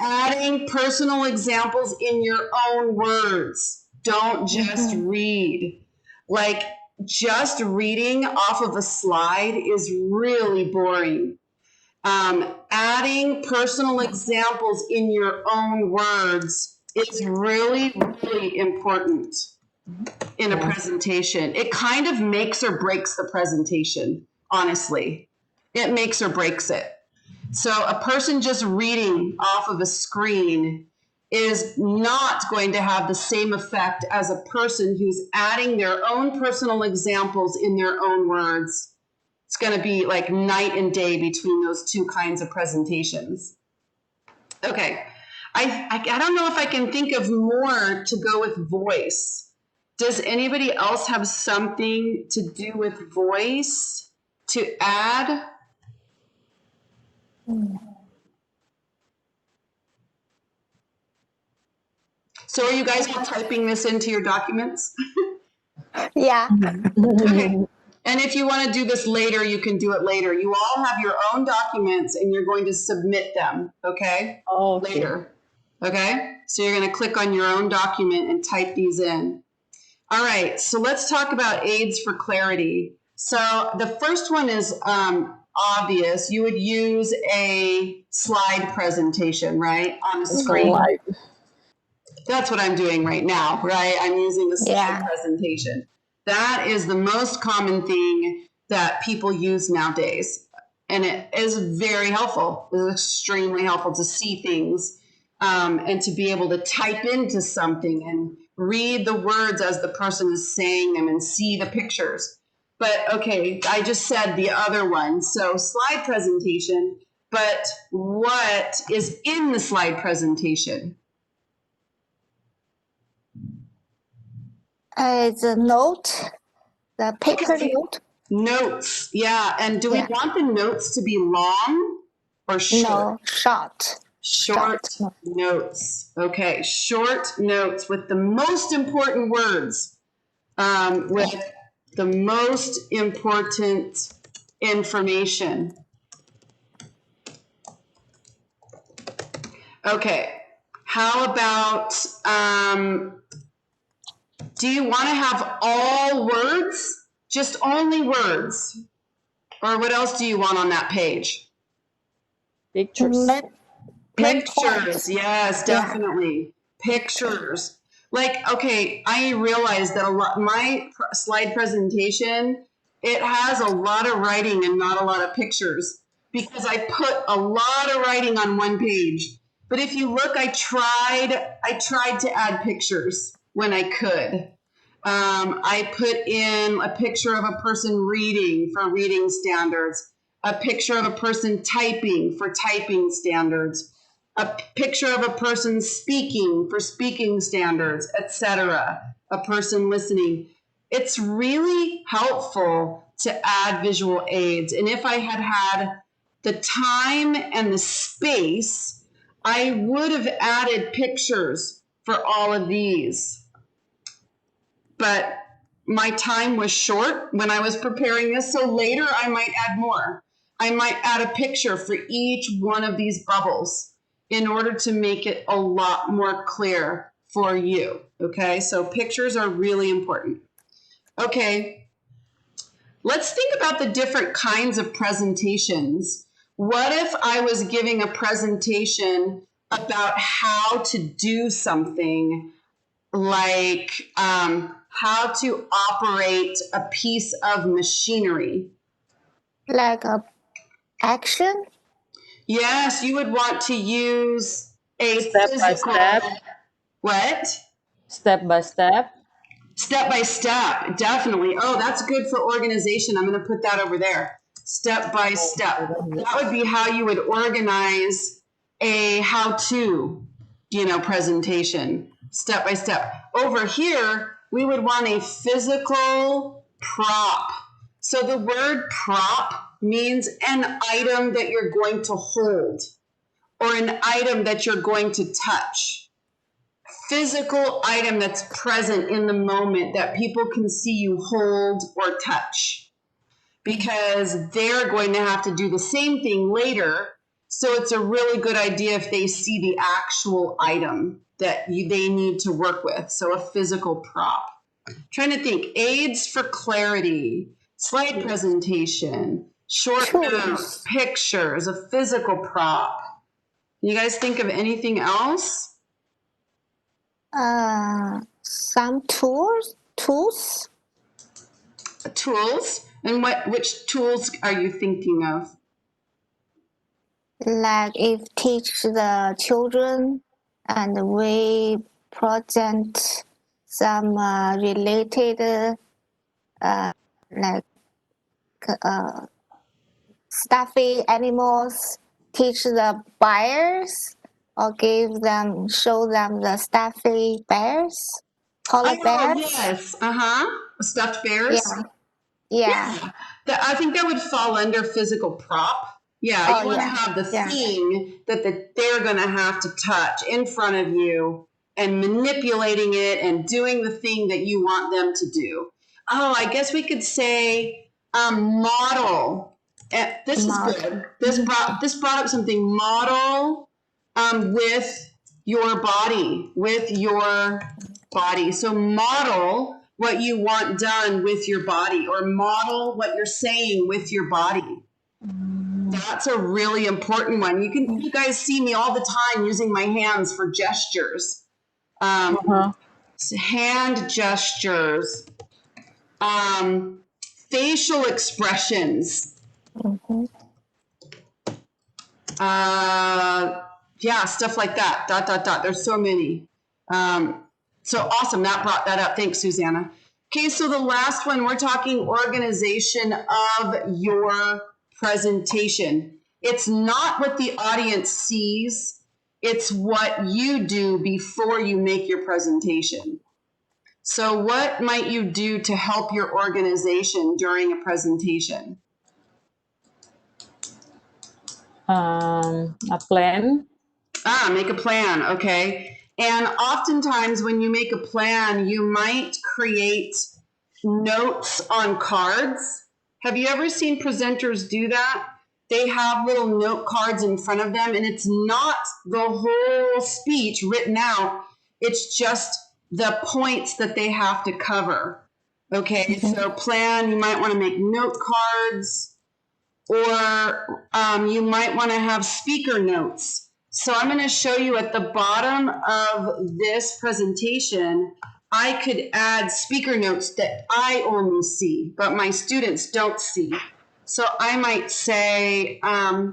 Adding personal examples in your own words. Don't just read. Like, just reading off of a slide is really boring. Adding personal examples in your own words is really, really important in a presentation. It kind of makes or breaks the presentation, honestly. It makes or breaks it. So a person just reading off of a screen is not going to have the same effect as a person who's adding their own personal examples in their own words. It's going to be like night and day between those two kinds of presentations. Okay, I don't know if I can think of more to go with voice. Does anybody else have something to do with voice to add? So are you guys all typing this into your documents? Yeah. Okay. And if you want to do this later, you can do it later. You all have your own documents and you're going to submit them, okay? Okay. Later. Okay, so you're going to click on your own document and type these in. All right, so let's talk about aids for clarity. So the first one is obvious. You would use a slide presentation, right, on a screen. Slide. That's what I'm doing right now, right? I'm using a slide Yeah. presentation. That is the most common thing that people use nowadays. And it is very helpful. It's extremely helpful to see things and to be able to type into something and read the words as the person is saying them and see the pictures. But okay, I just said the other one. So slide presentation, but what is in the slide presentation? It's a note, the paper Okay. note. Notes, yeah. And do we Yeah. want the notes to be long or short? No, short. Short Short. notes. Okay, short notes with the most important words, with the most important information. Okay, how about, do you want to have all words? Just only words? Or what else do you want on that page? Pictures. Main Pictures, point. yes, Yeah. definitely. Pictures. Like, okay, I realized that my slide presentation, it has a lot of writing and not a lot of pictures because I put a lot of writing on one page. But if you look, I tried to add pictures when I could. I put in a picture of a person reading for reading standards, a picture of a person typing for typing standards, a picture of a person speaking for speaking standards, etc., a person listening. It's really helpful to add visual aids. And if I had had the time and the space, I would have added pictures for all of these. But my time was short when I was preparing this, so later I might add more. I might add a picture for each one of these bubbles in order to make it a lot more clear for you. Okay, so pictures are really important. Okay, let's think about the different kinds of presentations. What if I was giving a presentation about how to do something like how to operate a piece of machinery? Like a action. Yes, you would want to use a Step by physical. step. What? Step by step. Step by step, definitely. Oh, that's good for organization. I'm going to put that over there. Step by step. That would be how you would organize a how-to, presentation. Step by step. Over here, we would want a physical prop. So the word prop means an item that you're going to hold or an item that you're going to touch. Physical item that's present in the moment that people can see you hold or touch, because they're going to have to do the same thing later. So it's a really good idea if they see the actual item that they need to work with. So a physical prop. Trying to think, aids for clarity, slide presentation, short notes, pictures, a physical prop. You guys think of anything else? Some tools. Tools? And which tools are you thinking of? Like if teach the children and we present some related like stuffy animals, teach the buyers or show them the stuffy bears, polar bears. Yes. Stuffed bears? Yeah. I think that would fall under physical prop. Yeah, Oh, you want to yeah. have the Yeah. thing that they're going to have to touch in front of you and manipulating it and doing the thing that you want them to do. Oh, I guess we could say model. This is good. This brought up something. Model with your body, with your body. So model what you want done with your body, or model what you're saying with your body. That's a really important one. You guys see me all the time using my hands for gestures. Uh-huh. Hand gestures, facial expressions, Mhm. yeah, stuff like that. There's so many. So awesome. That brought that up. Thanks, Susanna. Okay, so the last one, we're talking organization of your presentation. It's not what the audience sees, it's what you do before you make your presentation. So what might you do to help your organization during a presentation? A plan. Make a plan, okay. And oftentimes when you make a plan, you might create notes on cards. Have you ever seen presenters do that? They have little note cards in front of them, and it's not the whole speech written out. It's just the points that they have to cover. Okay, so plan, you might want to make note cards, or you might want to have speaker notes. So I'm going to show you at the bottom of this presentation, I could add speaker notes that I only see, but my students don't see. So I might say, I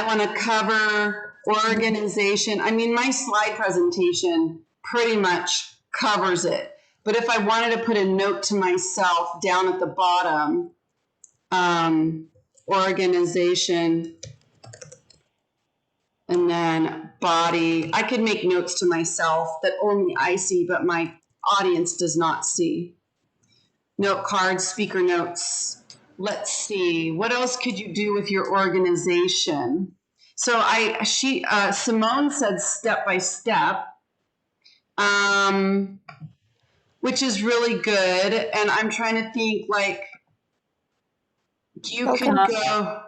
want to cover organization. I mean, my slide presentation pretty much covers it. But if I wanted to put a note to myself down at the bottom, organization, and then body, I could make notes to myself that only I see, but my audience does not see. Note cards, speaker notes. Let's see, what else could you do with your organization? So Simone said step by step, which is really good. And I'm trying to think, like, you Okay. can go.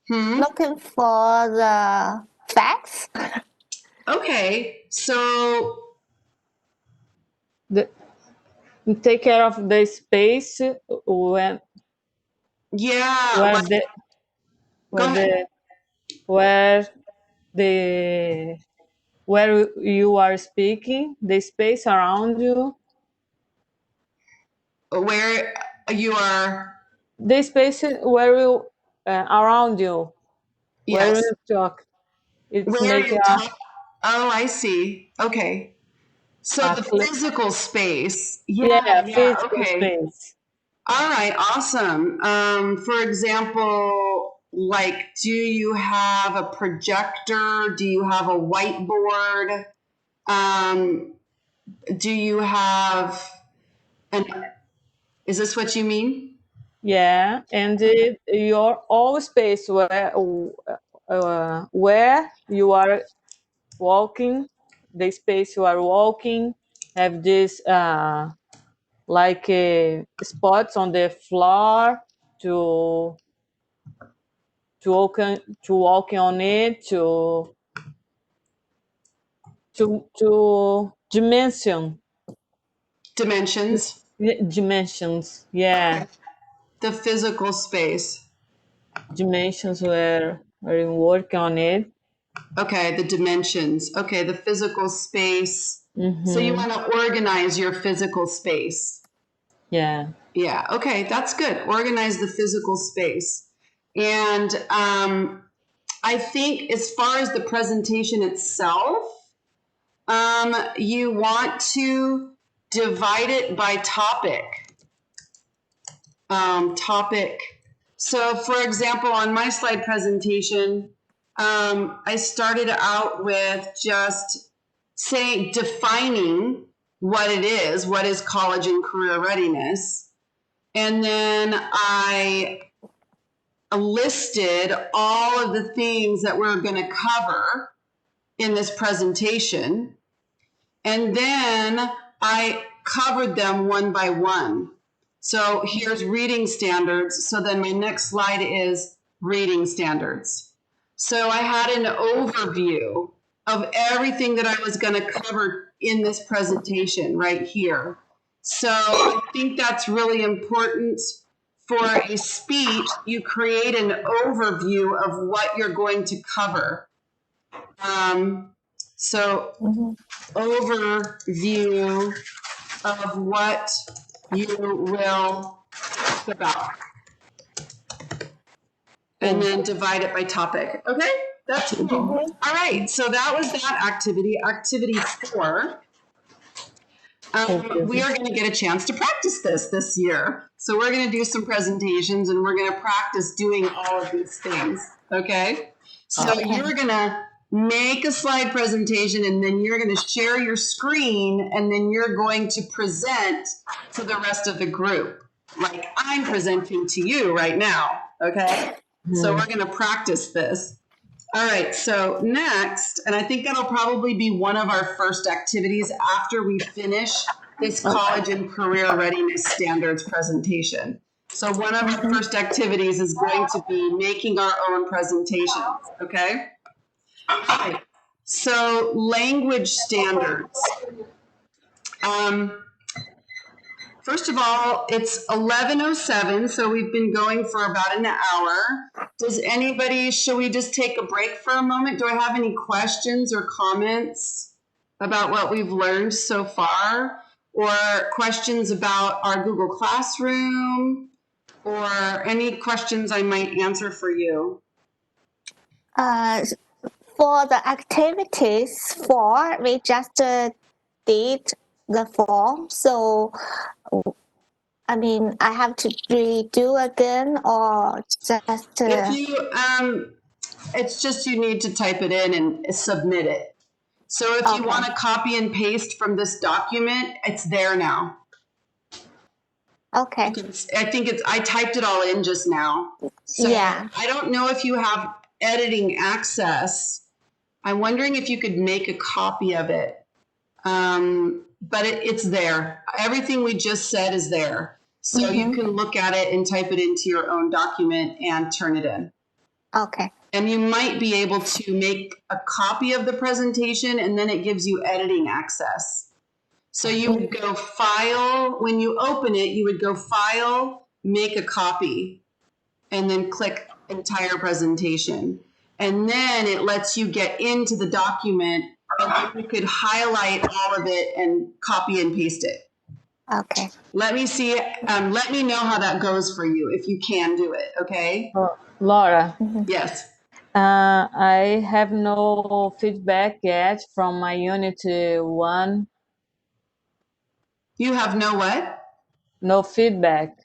Looking for the facts. Okay, so Take care of the space when yeah, where like, the go ahead. where the where you are speaking, the space around you, Where you are, the space where you around you, where yes, you talk. It's where make you're talking. Oh, I see. Okay. So a the clear, physical space. yeah, Yeah, physical okay. space. All right, awesome. For example, like, do you have a projector? Do you have a whiteboard? Do you have is this what you mean? Yeah, and your all space where you are walking, the space you are walking, have this like spots on the floor to walk on it to Dimensions. dimensions. Yeah, The physical space. dimensions where you work on it. Okay, the dimensions. Okay, the physical space. So you Mm-hmm. want to organize your physical space. Yeah. Yeah, okay, that's good. Organize the physical space. And I think as far as the presentation itself, you want to divide it by topic. So for example, on my slide presentation, I started out with just defining what it is, what is college and career readiness. And then I listed all of the things that we're going to cover in this presentation. And then I covered them one by one. So here's reading standards. So then my next slide is reading standards. So I had an overview of everything that I was going to cover in this presentation right here. So I think that's really important. For a speech, you create an overview of what you're going to cover. So overview of what you will talk about. And then divide it by topic. Okay, that's cool. All right, so that was that activity. Activity 4. We are going to get a chance to practice this year. So we're going to do some presentations and we're going to practice doing all of these things. Okay, so you're going to make a slide presentation and then you're going to share your screen and then you're going to present to the rest of the group. Like I'm presenting to you right now. Okay. So we're going to practice this. All right, so next, and I think that'll probably be one of our first activities after we finish this college and career readiness standards presentation. So one of our first activities is going to be making our own presentations, okay? All right, so language standards. First of all, it's 11:07, so we've been going for about an hour. Should we just take a break for a moment? Do I have any questions or comments about what we've learned so far? Or questions about our Google Classroom? Or any questions I might answer for you? For the activities 4, we just did the form. So, I mean, I have to redo again or just... If you, it's just you need to type it in and submit it. So if you want to copy and paste from this document, it's there now. Okay. I typed it all in just now. So Yeah. I don't know if you have editing access. I'm wondering if you could make a copy of it. But it's there. Everything we just said is there. So you can look at it and type it into your own document and turn it in. Okay. And you might be able to make a copy of the presentation and then it gives you editing access. So you would go File, when you open it, you would go File, Make a Copy, and then click Entire Presentation. And then it lets you get into the document and then you could highlight all of it and copy and paste it. Okay. Let me see, let me know how that goes for you, if you can do it, okay? Laura, Yes. I have no feedback yet from my Unit 1. You have no what? No feedback.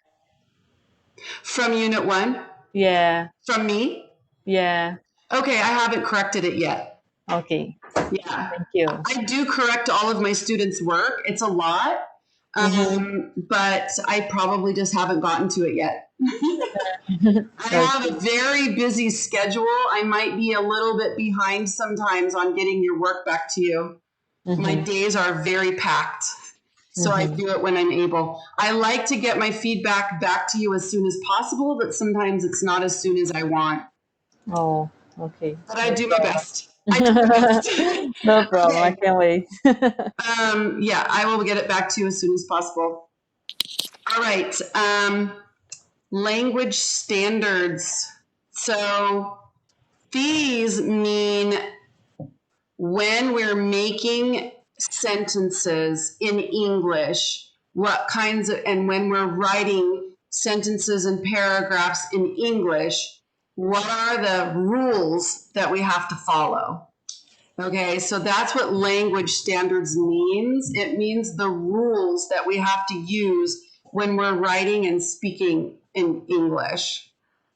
From Unit 1? Yeah, From me? yeah. Okay, I haven't corrected it yet. Okay, Yeah. thank you. I do correct all of my students' work. It's a lot, but I probably just haven't gotten to it yet. I have a very busy schedule. I might be a little bit behind sometimes on getting your work back to you. My days are very packed, so I do it when I'm able. I like to get my feedback back to you as soon as possible, but sometimes it's not as soon as I want. Oh, okay. But I do my best. I do my best. No problem, Okay. I can wait. Yeah, I will get it back to you as soon as possible. All right. Language standards. So these mean when we're making sentences in English, what kinds of, and when we're writing sentences and paragraphs in English, what are the rules that we have to follow? Okay, so that's what language standards means. It means the rules that we have to use when we're writing and speaking in English.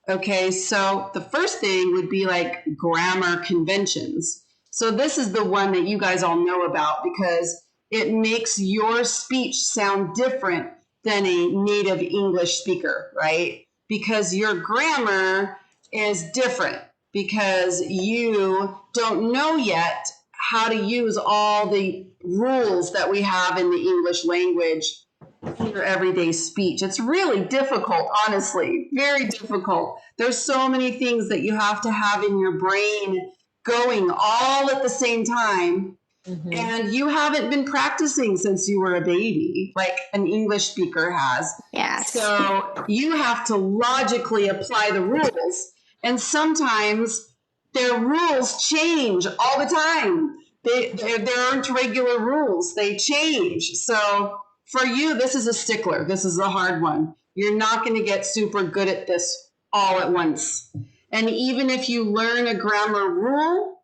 Okay, so the first thing would be like grammar conventions. So this is the one that you guys all know about because it makes your speech sound different than a native English speaker, right? Because your grammar is different because you don't know yet how to use all the rules that we have in the English language in your everyday speech. It's really difficult, honestly, very difficult. There's so many things that you have to have in your brain going all at the same time. Mhm. And you haven't been practicing since you were a baby, like an English speaker has. Yes. So you have to logically apply the rules. And sometimes their rules change all the time. There aren't regular rules, they change. So for you, this is a stickler. This is a hard one. You're not going to get super good at this all at once. And even if you learn a grammar rule,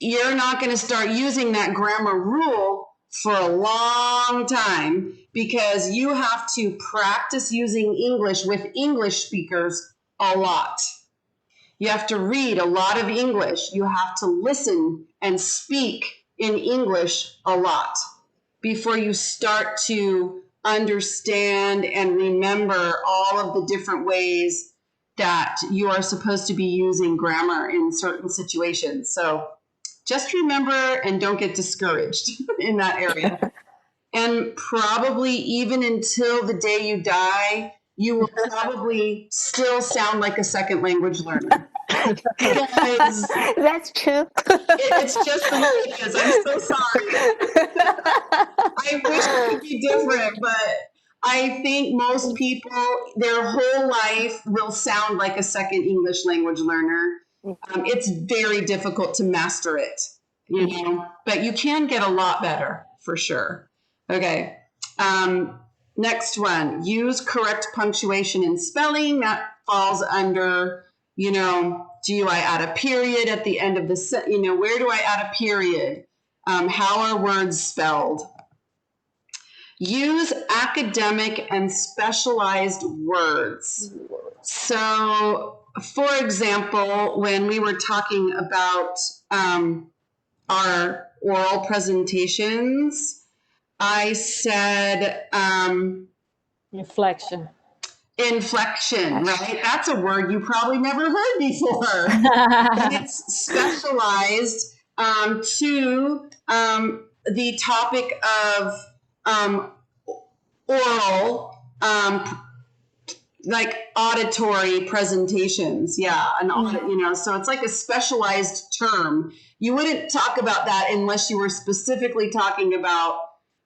you're not going to start using that grammar rule for a long time because you have to practice using English with English speakers a lot. You have to read a lot of English. You have to listen and speak in English a lot before you start to understand and remember all of the different ways that you are supposed to be using grammar in certain situations. So just remember and don't get discouraged in that area. And probably even until the day you die, you will probably still sound like a second language learner. Because That's true. it's just the way it is. I'm so sorry. I wish it could be different, but I think most people, their whole life will sound like a second English language learner. It's very difficult to master it, you know, but you can get a lot better for sure. Okay. Next one, use correct punctuation and spelling. That falls under, you know, do I add a period at the end of the, you know, where do I add a period? How are words spelled? Use academic and specialized words. So, for example, when we were talking about our oral presentations, I said Inflection. inflection, right? That's a word you probably never heard before. And it's specialized to the topic of oral, like auditory presentations. Yeah, an audit, you know, so it's like a specialized term. You wouldn't talk about that unless you were specifically talking about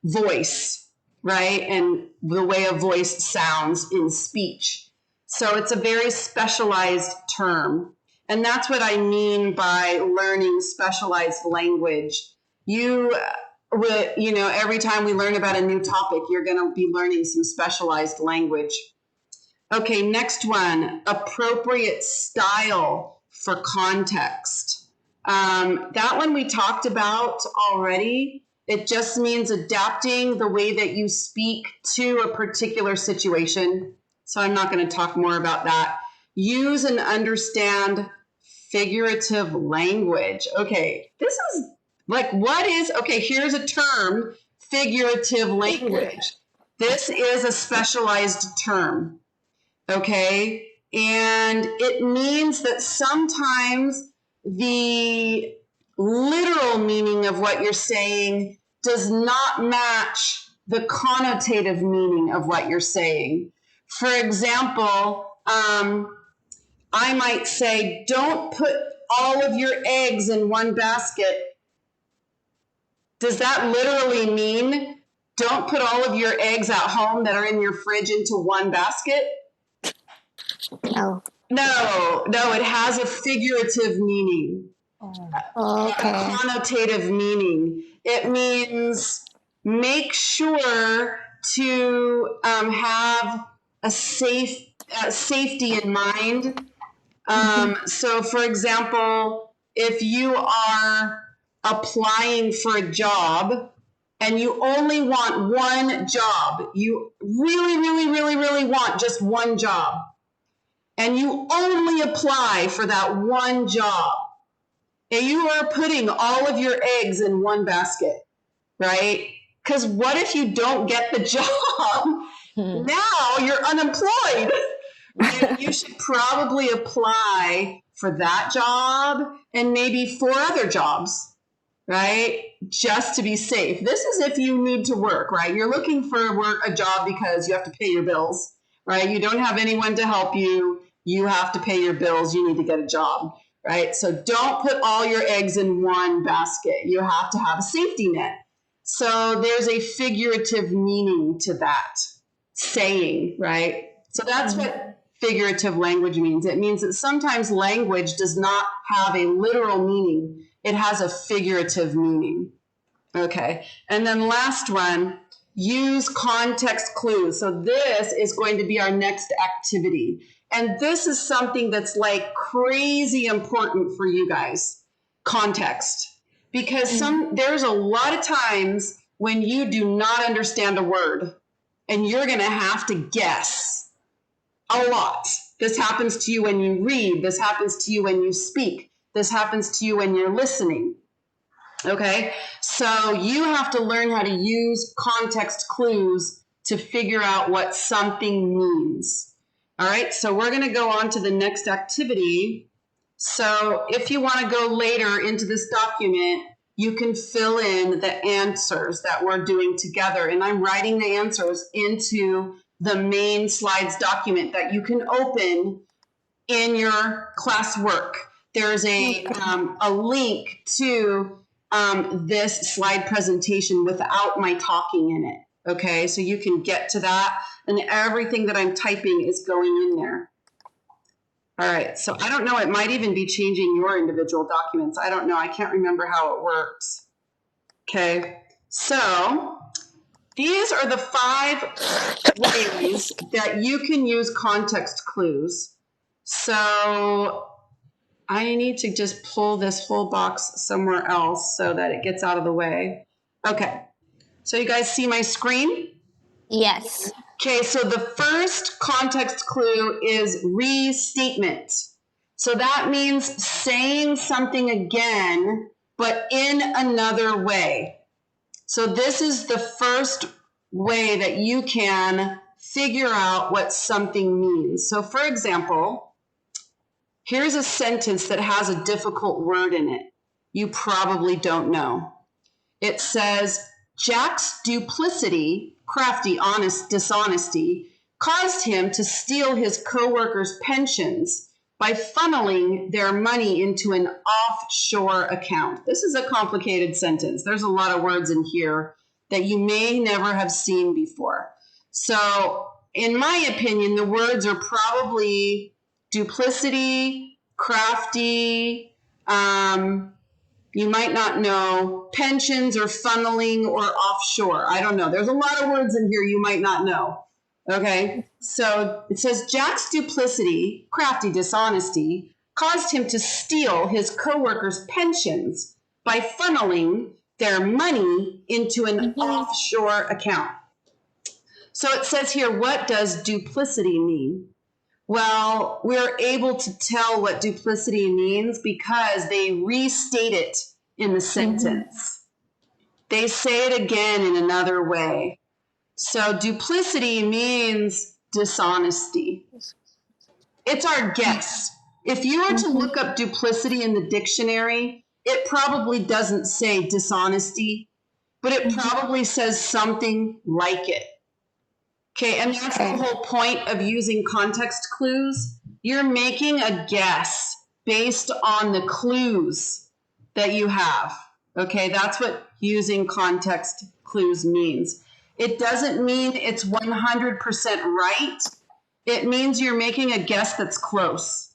voice, right? And the way a voice sounds in speech. So it's a very specialized term. And that's what I mean by learning specialized language. You know, every time we learn about a new topic, you're going to be learning some specialized language. Okay, next one, appropriate style for context. That one we talked about already. It just means adapting the way that you speak to a particular situation. So I'm not going to talk more about that. Use and understand figurative language. Okay, this is like, what is, okay, here's a term, figurative language. This is a specialized term, okay? And it means that sometimes the literal meaning of what you're saying does not match the connotative meaning of what you're saying. For example, I might say, don't put all of your eggs in one basket. Does that literally mean don't put all of your eggs at home that are in your fridge into one basket? No. No, it has a figurative meaning. Okay. A connotative meaning. It means make sure to have a safety in mind. So, for example, if you are applying for a job and you only want one job, you really, really, really, really want just one job, and you only apply for that one job, and you are putting all of your eggs in one basket, right? Because what if you don't get the job? Now you're unemployed. You should probably apply for that job and maybe 4 other jobs, right? Just to be safe. This is if you need to work, right? You're looking for a job because you have to pay your bills, right? You don't have anyone to help you. You have to pay your bills. You need to get a job, right? So don't put all your eggs in one basket. You have to have a safety net. So there's a figurative meaning to that saying, right? So that's what figurative language means. It means that sometimes language does not have a literal meaning. It has a figurative meaning. Okay. And then last one, use context clues. So this is going to be our next activity. And this is something that's like crazy important for you guys. Context. Because there's a lot of times when you do not understand a word and you're going to have to guess a lot. This happens to you when you read. This happens to you when you speak. This happens to you when you're listening. Okay? So you have to learn how to use context clues to figure out what something means. All right? So we're going to go on to the next activity. So if you want to go later into this document, you can fill in the answers that we're doing together. And I'm writing the answers into the main slides document that you can open in your classwork. There's a link to this slide presentation without my talking in it. Okay, so you can get to that, and everything that I'm typing is going in there. All right, so I don't know, it might even be changing your individual documents. I don't know, I can't remember how it works. Okay, so these are the 5 ways that you can use context clues. So I need to just pull this whole box somewhere else so that it gets out of the way. Okay, so you guys see my screen? Yes. Okay, so the first context clue is restatement. So that means saying something again, but in another way. So this is the first way that you can figure out what something means. So for example, here's a sentence that has a difficult word in it. You probably don't know. It says, Jack's duplicity, crafty, honest, dishonesty, caused him to steal his coworkers' pensions by funneling their money into an offshore account. This is a complicated sentence. There's a lot of words in here that you may never have seen before. So, in my opinion, the words are probably duplicity, crafty, you might not know, pensions or funneling or offshore. I don't know. There's a lot of words in here you might not know. Okay, so it says Jack's duplicity, crafty dishonesty, caused him to steal his coworkers' pensions by funneling their money into an offshore account. So it says here, what does duplicity mean? Well, we're able to tell what duplicity means because they restate it in the sentence. They say it again in another way. So duplicity means dishonesty. It's our guess. If you were to look up duplicity in the dictionary, it probably doesn't say dishonesty, but it probably says something like it. Okay, and that's the whole point of using context clues. You're making a guess based on the clues that you have. Okay, that's what using context clues means. It doesn't mean it's 100% right. It means you're making a guess that's close.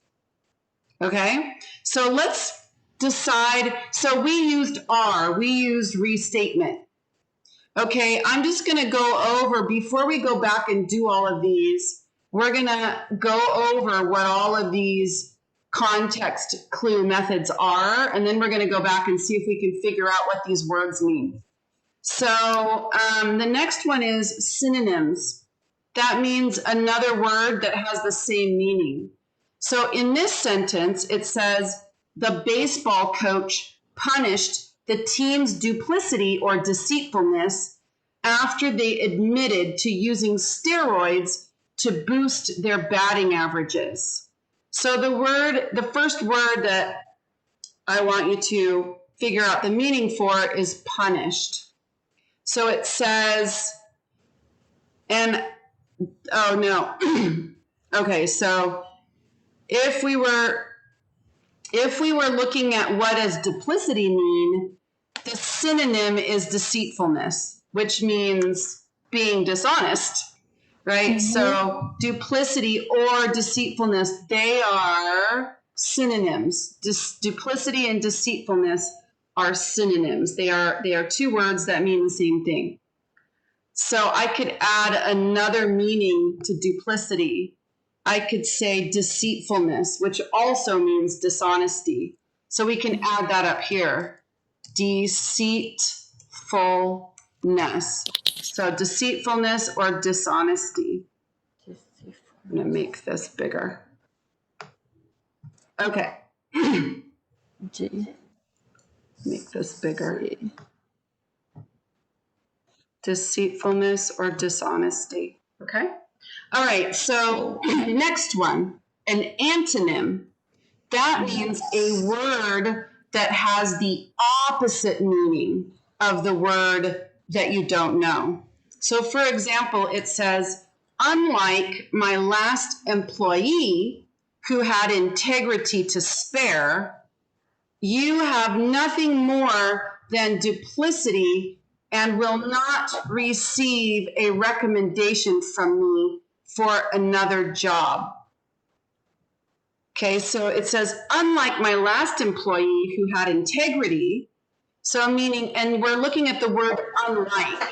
Okay, so let's decide. So we used restatement. Okay, I'm just going to go over, before we go back and do all of these, we're going to go over what all of these context clue methods are, and then we're going to go back and see if we can figure out what these words mean. So the next one is synonyms. That means another word that has the same meaning. So in this sentence, it says, the baseball coach punished the team's duplicity or deceitfulness after they admitted to using steroids to boost their batting averages. So the first word that I want you to figure out the meaning for is punished. So it says, and, oh no. Okay, so if we were looking at what does duplicity mean, the synonym is deceitfulness, which means being dishonest, right? So duplicity or deceitfulness, they are synonyms. Duplicity and deceitfulness are synonyms. They are two words that mean the same thing. So I could add another meaning to duplicity. I could say deceitfulness, which also means dishonesty. So we can add that up here. Deceitfulness. So deceitfulness or dishonesty. I'm going to make this bigger. Okay. G. Make this bigger. Deceitfulness or dishonesty. Okay. All right. So next one, an antonym. That means a word that has the opposite meaning of the word that you don't know. So for example, it says, unlike my last employee who had integrity to spare, you have nothing more than duplicity and will not receive a recommendation from me for another job. Okay, so it says, unlike my last employee who had integrity, so meaning, and we're looking at the word unlike.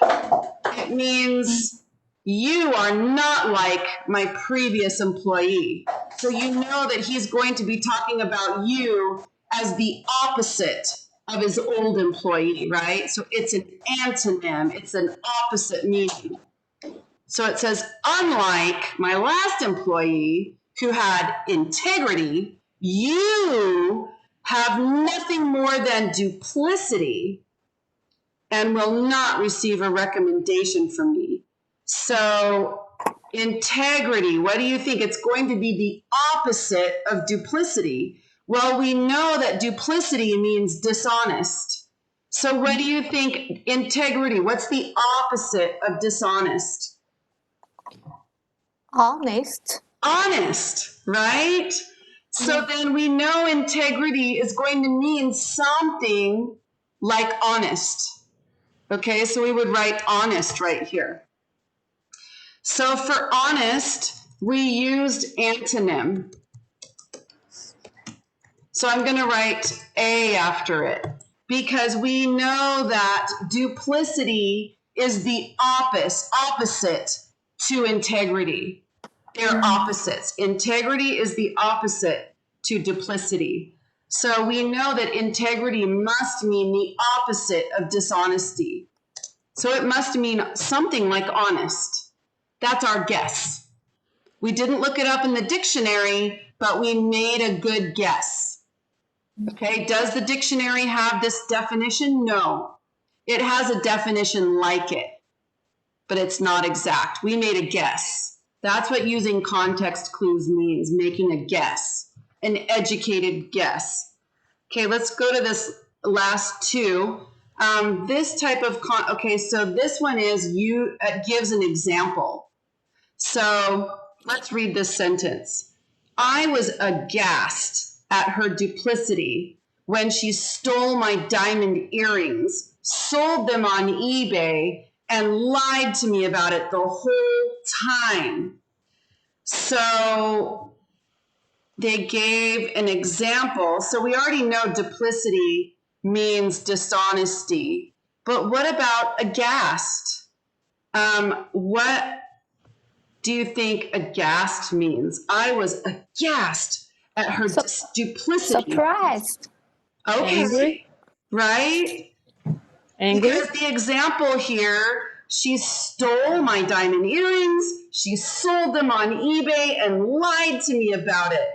It means you are not like my previous employee. So you know that he's going to be talking about you as the opposite of his old employee, right? So it's an antonym, it's an opposite meaning. So it says, unlike my last employee who had integrity, you have nothing more than duplicity and will not receive a recommendation from me. So integrity, what do you think? It's going to be the opposite of duplicity. Well, we know that duplicity means dishonest. So what do you think integrity, what's the opposite of dishonest? Honest. Honest, right? So then we know integrity is going to mean something like honest. Okay, so we would write honest right here. So for honest, we used antonym. So I'm going to write A after it because we know that duplicity is the opposite to integrity. They're opposites. Integrity is the opposite to duplicity. So we know that integrity must mean the opposite of dishonesty. So it must mean something like honest. That's our guess. We didn't look it up in the dictionary, but we made a good guess. Okay, does the dictionary have this definition? No. It has a definition like it, but it's not exact. We made a guess. That's what using context clues means, making a guess, an educated guess. Okay, let's go to this last two. This type of, okay, so this one is, it gives an example. So let's read this sentence. I was aghast at her duplicity when she stole my diamond earrings, sold them on eBay, and lied to me about it the whole time. So they gave an example. So we already know duplicity means dishonesty. But what about aghast? What do you think aghast means? I was aghast at her duplicity. Surprised. Okay. Angry? Right? Angry? Because the example here, she stole my diamond earrings, she sold them on eBay and lied to me about it.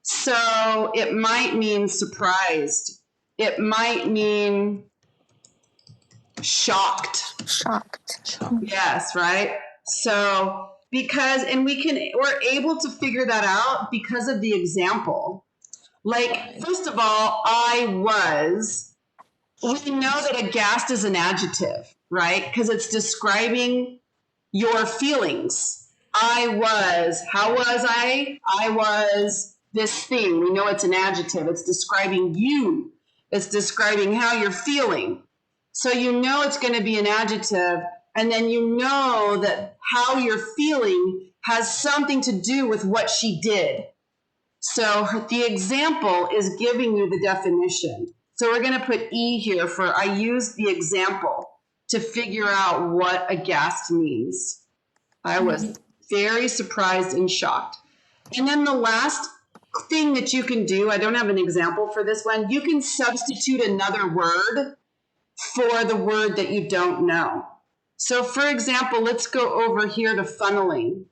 So it might mean surprised. It might mean shocked. Shocked. Yes, right? So because, and we're able to figure that out because of the example. Like, first of all, I was, we know that aghast is an adjective, right? Because it's describing your feelings. How was I? I was this thing. We know it's an adjective. It's describing you. It's describing how you're feeling. So you know it's going to be an adjective, and then you know that how you're feeling has something to do with what she did. So the example is giving you the definition. So we're going to put E here for I used the example to figure out what aghast means. I was very surprised and shocked. And then the last thing that you can do, I don't have an example for this one, you can substitute another word for the word that you don't know. So for example, let's go over here to funneling.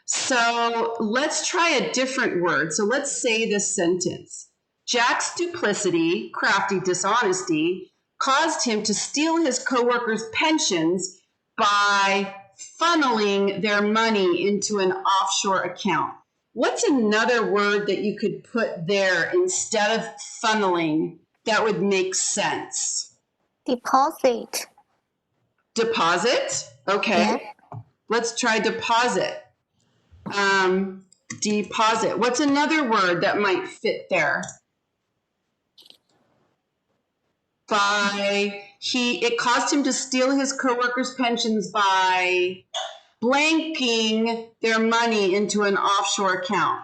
So let's try a different word. So let's say this sentence. Jack's duplicity, crafty dishonesty, caused him to steal his coworkers' pensions by funneling their money into an offshore account. What's another word that you could put there instead of funneling that would make sense? Deposit. Deposit? Okay. Yeah. Let's try deposit. Deposit. What's another word that might fit there? It caused him to steal his coworkers' pensions by blanking their money into an offshore account.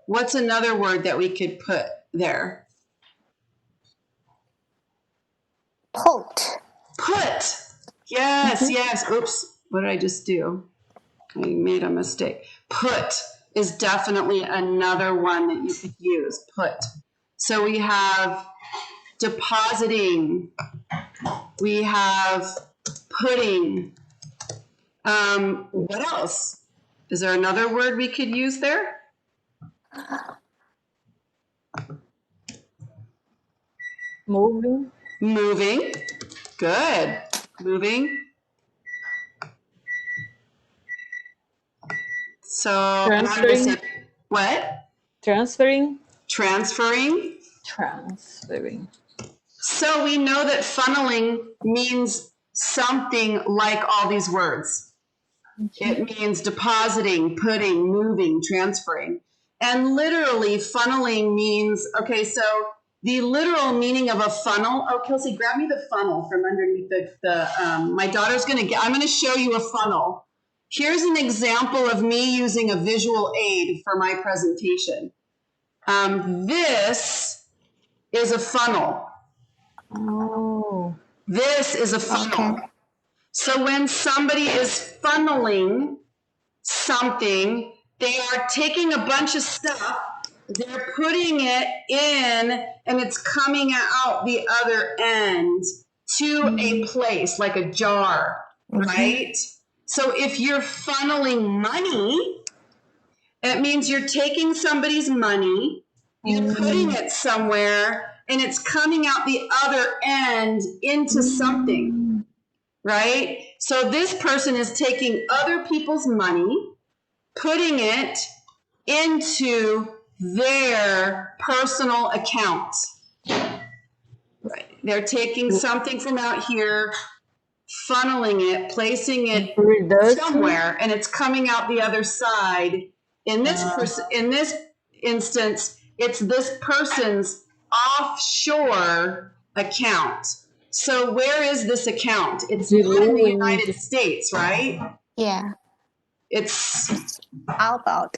What's another word that we could put there? Put. Put. Yes, yes. Oops. What did I just do? I made a mistake. Put is definitely another one that you could use. Put. So we have depositing. We have putting. What else? Is there another word we could use there? Moving. Moving. Good. Moving. So Transferring. What? Transferring. Transferring. Transferring. So we know that funneling means something like all these words. It means depositing, putting, moving, transferring. And literally funneling means, okay, so the literal meaning of a funnel, oh, Kelsey, grab me the funnel from underneath my daughter's I'm gonna show you a funnel. Here's an example of me using a visual aid for my presentation. This is a funnel. Oh. This is a funnel. Okay. So when somebody is funneling something, they are taking a bunch of stuff, they're putting it in, and it's coming out the other end to a place like a jar, right? So if you're funneling money, it means you're taking somebody's money, you're putting it somewhere, and it's coming out the other end into something, right? So this person is taking other people's money, putting it into their personal account. Right. They're taking something from out here, funneling it, placing it somewhere, and it's coming out the other side. In this instance, it's this person's offshore account. So where is this account? It's not in the United States, right? Yeah. It's Outbound.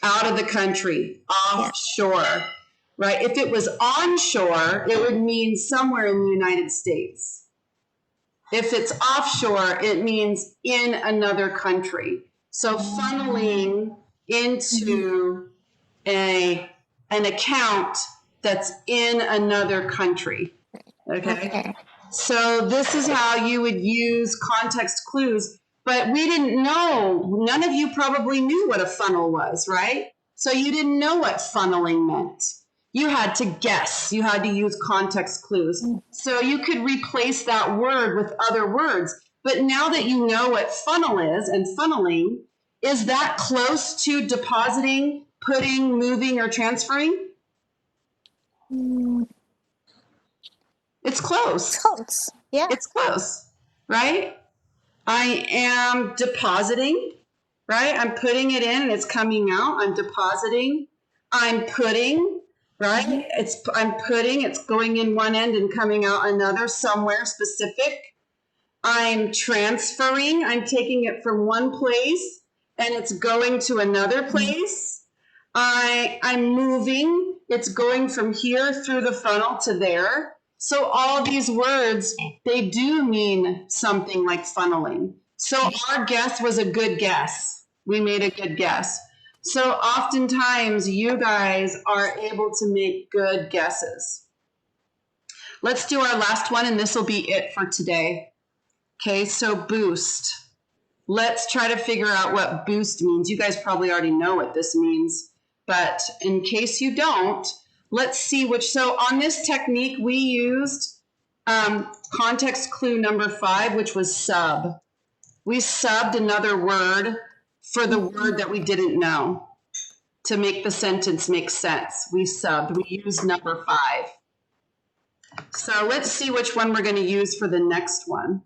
out of the country, offshore, right? If it was onshore, it would mean somewhere in the United States. If it's offshore, it means in another country. So funneling into an account that's in another country. Okay. So this is how you would use context clues, but we didn't know. None of you probably knew what a funnel was, right? So you didn't know what funneling meant. You had to guess. You had to use context clues. So you could replace that word with other words. But now that you know what funnel is and funneling, is that close to depositing, putting, moving, or transferring? It's close. Close. Yeah. It's close, right? I am depositing, right? I'm putting it in and it's coming out. I'm depositing. I'm putting, right? I'm putting, it's going in one end and coming out another somewhere specific. I'm transferring. I'm taking it from one place and it's going to another place. I'm moving. It's going from here through the funnel to there. So all these words, they do mean something like funneling. So our guess was a good guess. We made a good guess. So oftentimes you guys are able to make good guesses. Let's do our last one and this will be it for today. Okay, so boost. Let's try to figure out what boost means. You guys probably already know what this means, but in case you don't, let's see which. So on this technique, we used context clue number 5, which was sub. We subbed another word for the word that we didn't know to make the sentence make sense. We subbed. We used number 5. So let's see which one we're going to use for the next one.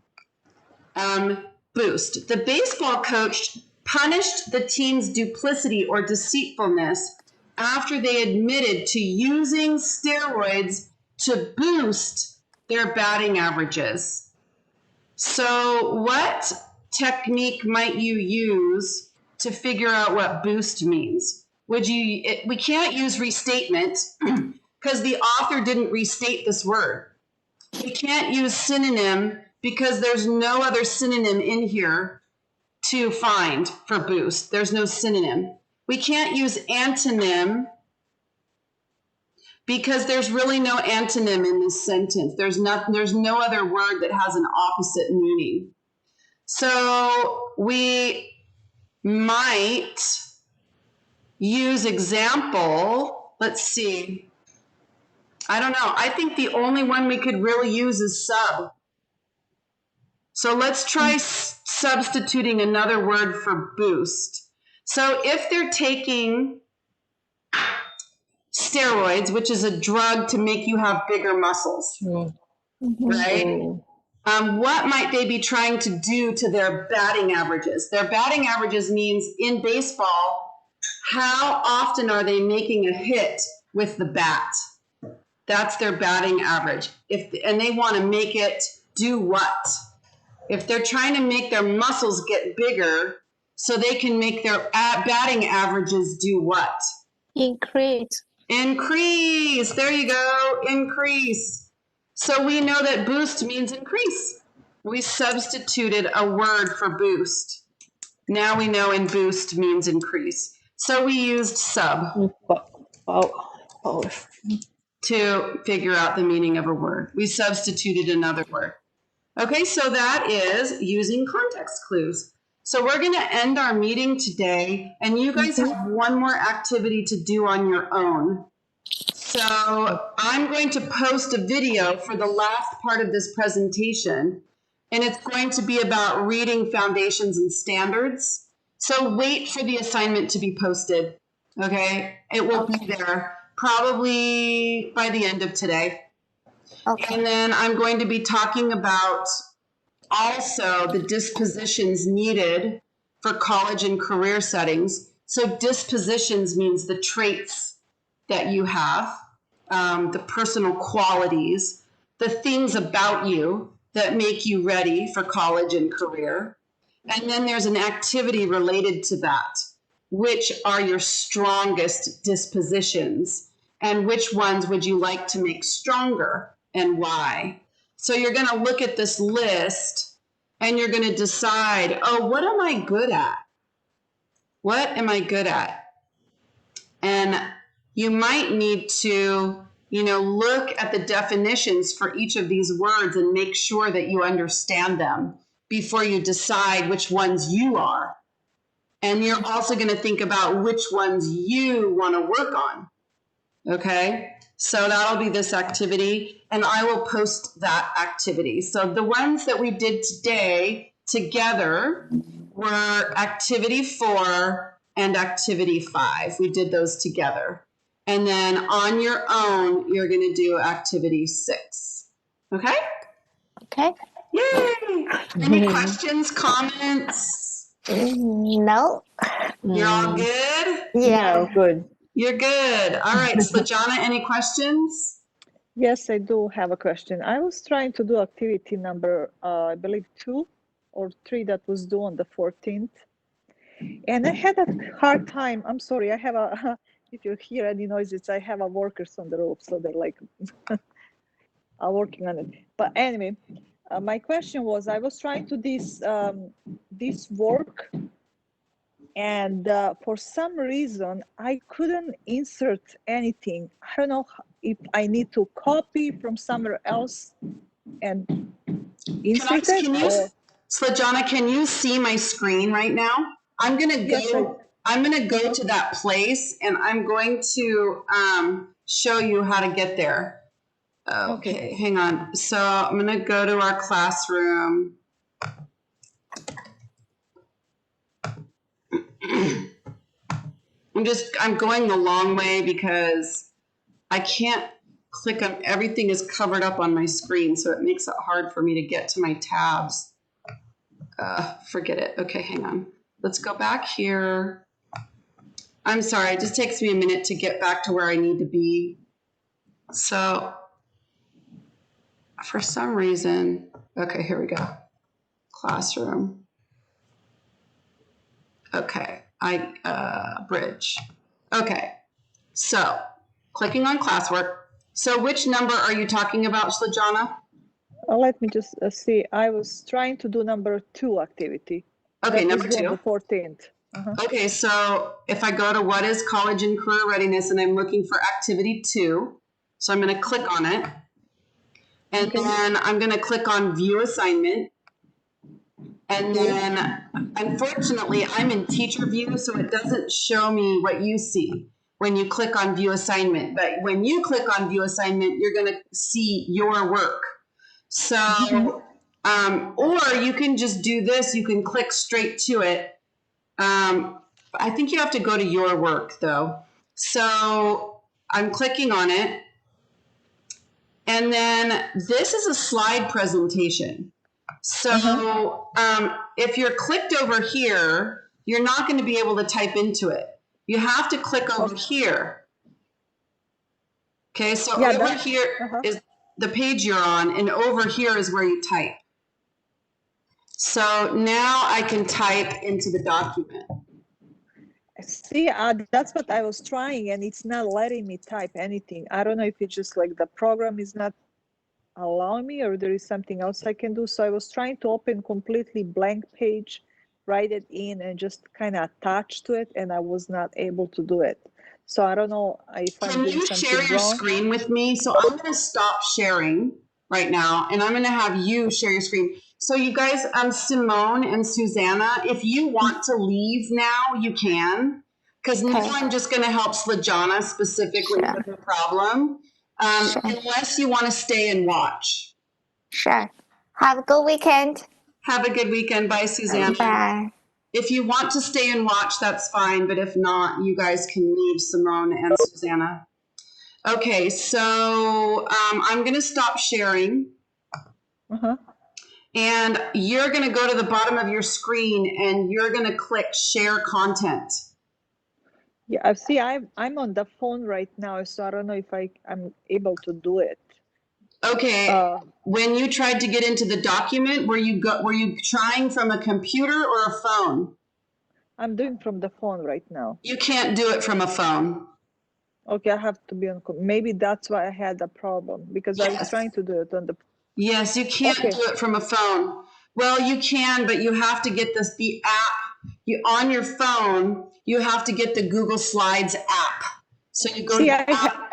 Boost. The baseball coach punished the team's duplicity or deceitfulness after they admitted to using steroids to boost their batting averages. So what technique might you use to figure out what boost means? We can't use restatement because the author didn't restate this word. We can't use synonym because there's no other synonym in here to find for boost. There's no synonym. We can't use antonym because there's really no antonym in this sentence. There's no other word that has an opposite meaning. So we might use example. Let's see. I don't know. I think the only one we could really use is sub. So let's try substituting another word for boost. So if they're taking steroids, which is a drug to make you have bigger muscles, right? What might they be trying to do to their batting averages? Their batting averages means in baseball, how often are they making a hit with the bat? That's their batting average. And they want to make it do what? If they're trying to make their muscles get bigger so they can make their batting averages do what? Increase. Increase. There you go. Increase. So we know that boost means increase. We substituted a word for boost. Now we know in boost means increase. So we used sub to figure out the meaning of a word. We substituted another word. Okay, so that is using context clues. So we're going to end our meeting today, and you guys have one more activity to do on your own. So I'm going to post a video for the last part of this presentation, and it's going to be about reading foundations and standards. So wait for the assignment to be posted, okay? It will be there probably by the end of today. Okay. And then I'm going to be talking about also the dispositions needed for college and career settings. So dispositions means the traits that you have, the personal qualities, the things about you that make you ready for college and career. And then there's an activity related to that. Which are your strongest dispositions? And which ones would you like to make stronger? And why? So you're going to look at this list and you're going to decide, oh, what am I good at? What am I good at? And you might need to, look at the definitions for each of these words and make sure that you understand them before you decide which ones you are. And you're also going to think about which ones you want to work on. Okay? So that'll be this activity, and I will post that activity. So the ones that we did today together were activity 4 and activity 5. We did those together. And then on your own, you're going to do activity 6. Okay? Okay. Yay! Any questions, comments? No. You're all Mm, good? Yeah. no, good. You're good. All right, Slajana, any questions? Yes, I do have a question. I was trying to do activity number, I believe 2 or 3 that was due on the 14th. And I had a hard time. I'm sorry, I have a, if you hear any noises, I have a workers on the roof, so they're like working on it. But anyway, my question was, I was trying to this work, and for some reason, I couldn't insert anything. I don't know if I need to copy from somewhere else and insert it, Can you, or Slajana, can you see my screen right now? I'm gonna yes, go to that place and I'm going to show you how to get there. Okay, hang on. So I'm gonna go to our classroom. I'm going the long way because I can't click on, everything is covered up on my screen, so it makes it hard for me to get to my tabs. Forget it. Okay, hang on. Let's go back here. I'm sorry, it just takes me a minute to get back to where I need to be. So for some reason, okay, here we go. Classroom. Okay, bridge. Okay, so clicking on classwork. So which number are you talking about, Slajana? let me just see. I was trying to do number 2 activity. Okay, that number was due on 2. the 14th. Okay, so if I go to what is college and career readiness and I'm looking for activity 2, so I'm going to click on it. And then I'm going to click on view assignment. And then unfortunately I'm in teacher view, so it doesn't show me what you see when you click on view assignment. But when you click on view assignment, you're going to see your work. So, or you can just do this. You can click straight to it. I think you have to go to your work though. So I'm clicking on it. And then this is a slide presentation. So if you're clicked over here, you're not going to be able to type into it. You have to click over here. Okay, so Yeah, over here is the page you're on, and over here is where you type. So now I can type into the document. See, that's what I was trying, and it's not letting me type anything. I don't know if it's just like the program is not allowing me, or there is something else I can do. So I was trying to open completely blank page, write it in, and just kind of attach to it, and I was not able to do it. So I don't know if I'm doing something wrong. Can you share your screen with me? So I'm going to stop sharing right now, and I'm going to have you share your screen. So you guys, Simone and Susanna, if you want to leave now, you can. Because now I'm just going to help Slajana specifically with the problem. Unless you want to stay and watch. Sure. Have a good weekend. Have a good weekend. Bye, Susanna. Bye. If you want to stay and watch, that's fine. But if not, you guys can leave, Simone and Susanna. Okay, so I'm going to stop sharing. And you're going to go to the bottom of your screen and you're going to click share content. Yeah, see, I'm on the phone right now, so I don't know if I'm able to do it. Okay. When you tried to get into the document, were you trying from a computer or a phone? I'm doing from the phone right now. You can't do it from a phone. Okay, I have to be on. Maybe that's why I had a problem, because I was trying to do it on the. Yes, you can't do it from a phone. Well, you can, but you have to get the app. On your phone, you have to get the Google Slides app. So you go to the app.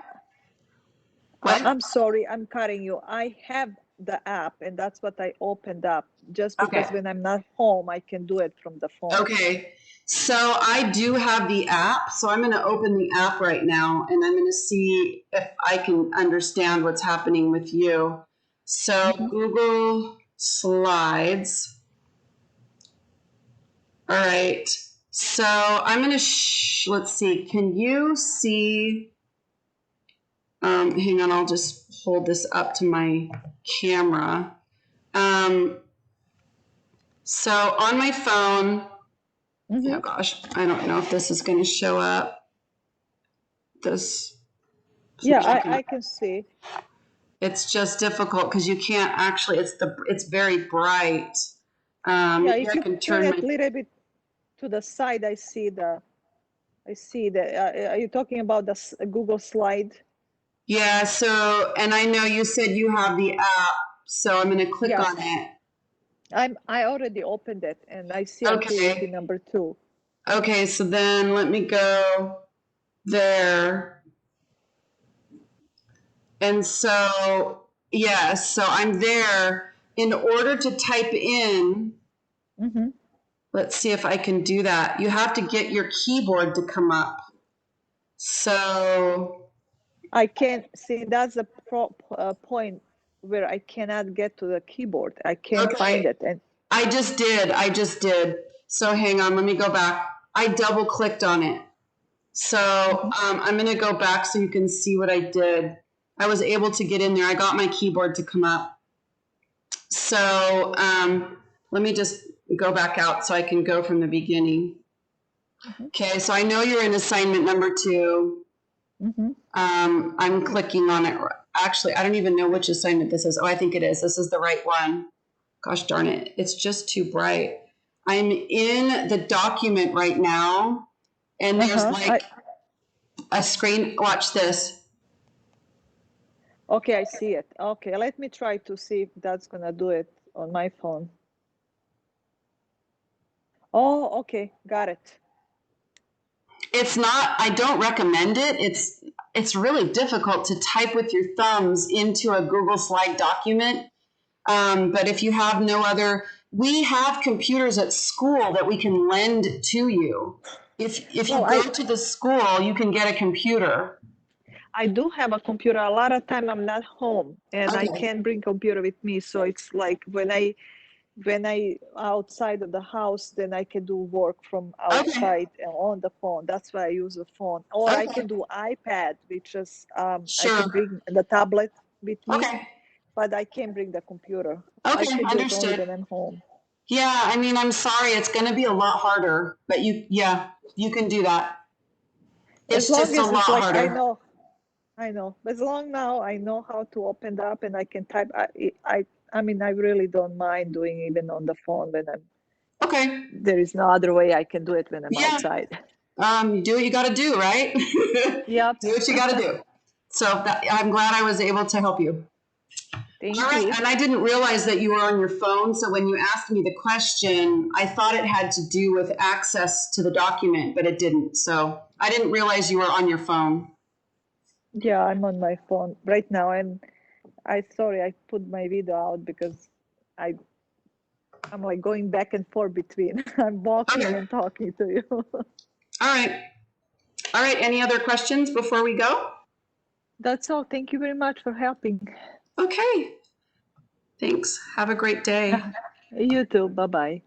I'm sorry, I'm cutting you. I have the app, and that's what I opened up. Just because when I'm not home, I can do it from the phone. Okay. So I do have the app. So I'm going to open the app right now, and I'm going to see if I can understand what's happening with you. So Google Slides. All right. So I'm going to, let's see. Can you see? Hang on, I'll just hold this up to my camera. So on my phone, oh gosh, I don't know if this is going to show up. This. Yeah, I can see. It's just difficult because you can't actually. It's very bright. Yeah, Maybe if I you can turn turn it a my. little bit to the side, I see the. Are you talking about the Google slide? Yeah. So, and I know you said you have the app, so I'm going to click Yes. on it. I already opened it and I see Okay. activity number 2. Okay. So then let me go there. And so, yes, so I'm there. In order to type in, Mm-hmm. let's see if I can do that. You have to get your keyboard to come up. So, I can't see, that's the point where I cannot get to the keyboard. I can't find it. And I just did. So hang on, let me go back. I double clicked on it. So I'm going to go back so you can see what I did. I was able to get in there. I got my keyboard to come up. So let me just go back out so I can go from the beginning. Okay, so I know you're in assignment number 2. I'm clicking on it. Actually, I don't even know which assignment this is. Oh, I think it is. This is the right one. Gosh darn it. It's just too bright. I'm in the document right now, and there's like a screen. Watch this. Okay, I see it. Okay, let me try to see if that's gonna do it on my phone. Oh, okay, got it. It's not, I don't recommend it. It's really difficult to type with your thumbs into a Google Slide document. But if you have no other, we have computers at school that we can lend to you. If you go to the school, you can get a computer. I do have a computer. A lot of time I'm not home and I can't bring computer with me. So it's like when I outside of the house, then I can do work from outside on the phone. That's why I use the phone. Or I can do iPad, which is I can bring the tablet with me, but I can't bring the computer. I can do it only when I'm home. Yeah, I mean, I'm sorry, it's going to be a lot harder, but you can do that. It's just a lot harder. I know. As long now I know how to open up and I can type. I mean, I really don't mind doing even on the phone when I'm. There is no other way I can do it when I'm outside. Do what you got to do, right? Yep. Do what you got to do. So I'm glad I was able to help you. Thank All right, you. and I didn't realize that you were on your phone. So when you asked me the question, I thought it had to do with access to the document, but it didn't. So I didn't realize you were on your phone. Yeah, I'm on my phone right now, and sorry I put my video out because I'm like going back and forth between. I'm walking and talking to you. All right. Any other questions before we go? That's all. Thank you very much for helping. Okay. Thanks. Have a great day. You too. Bye-bye.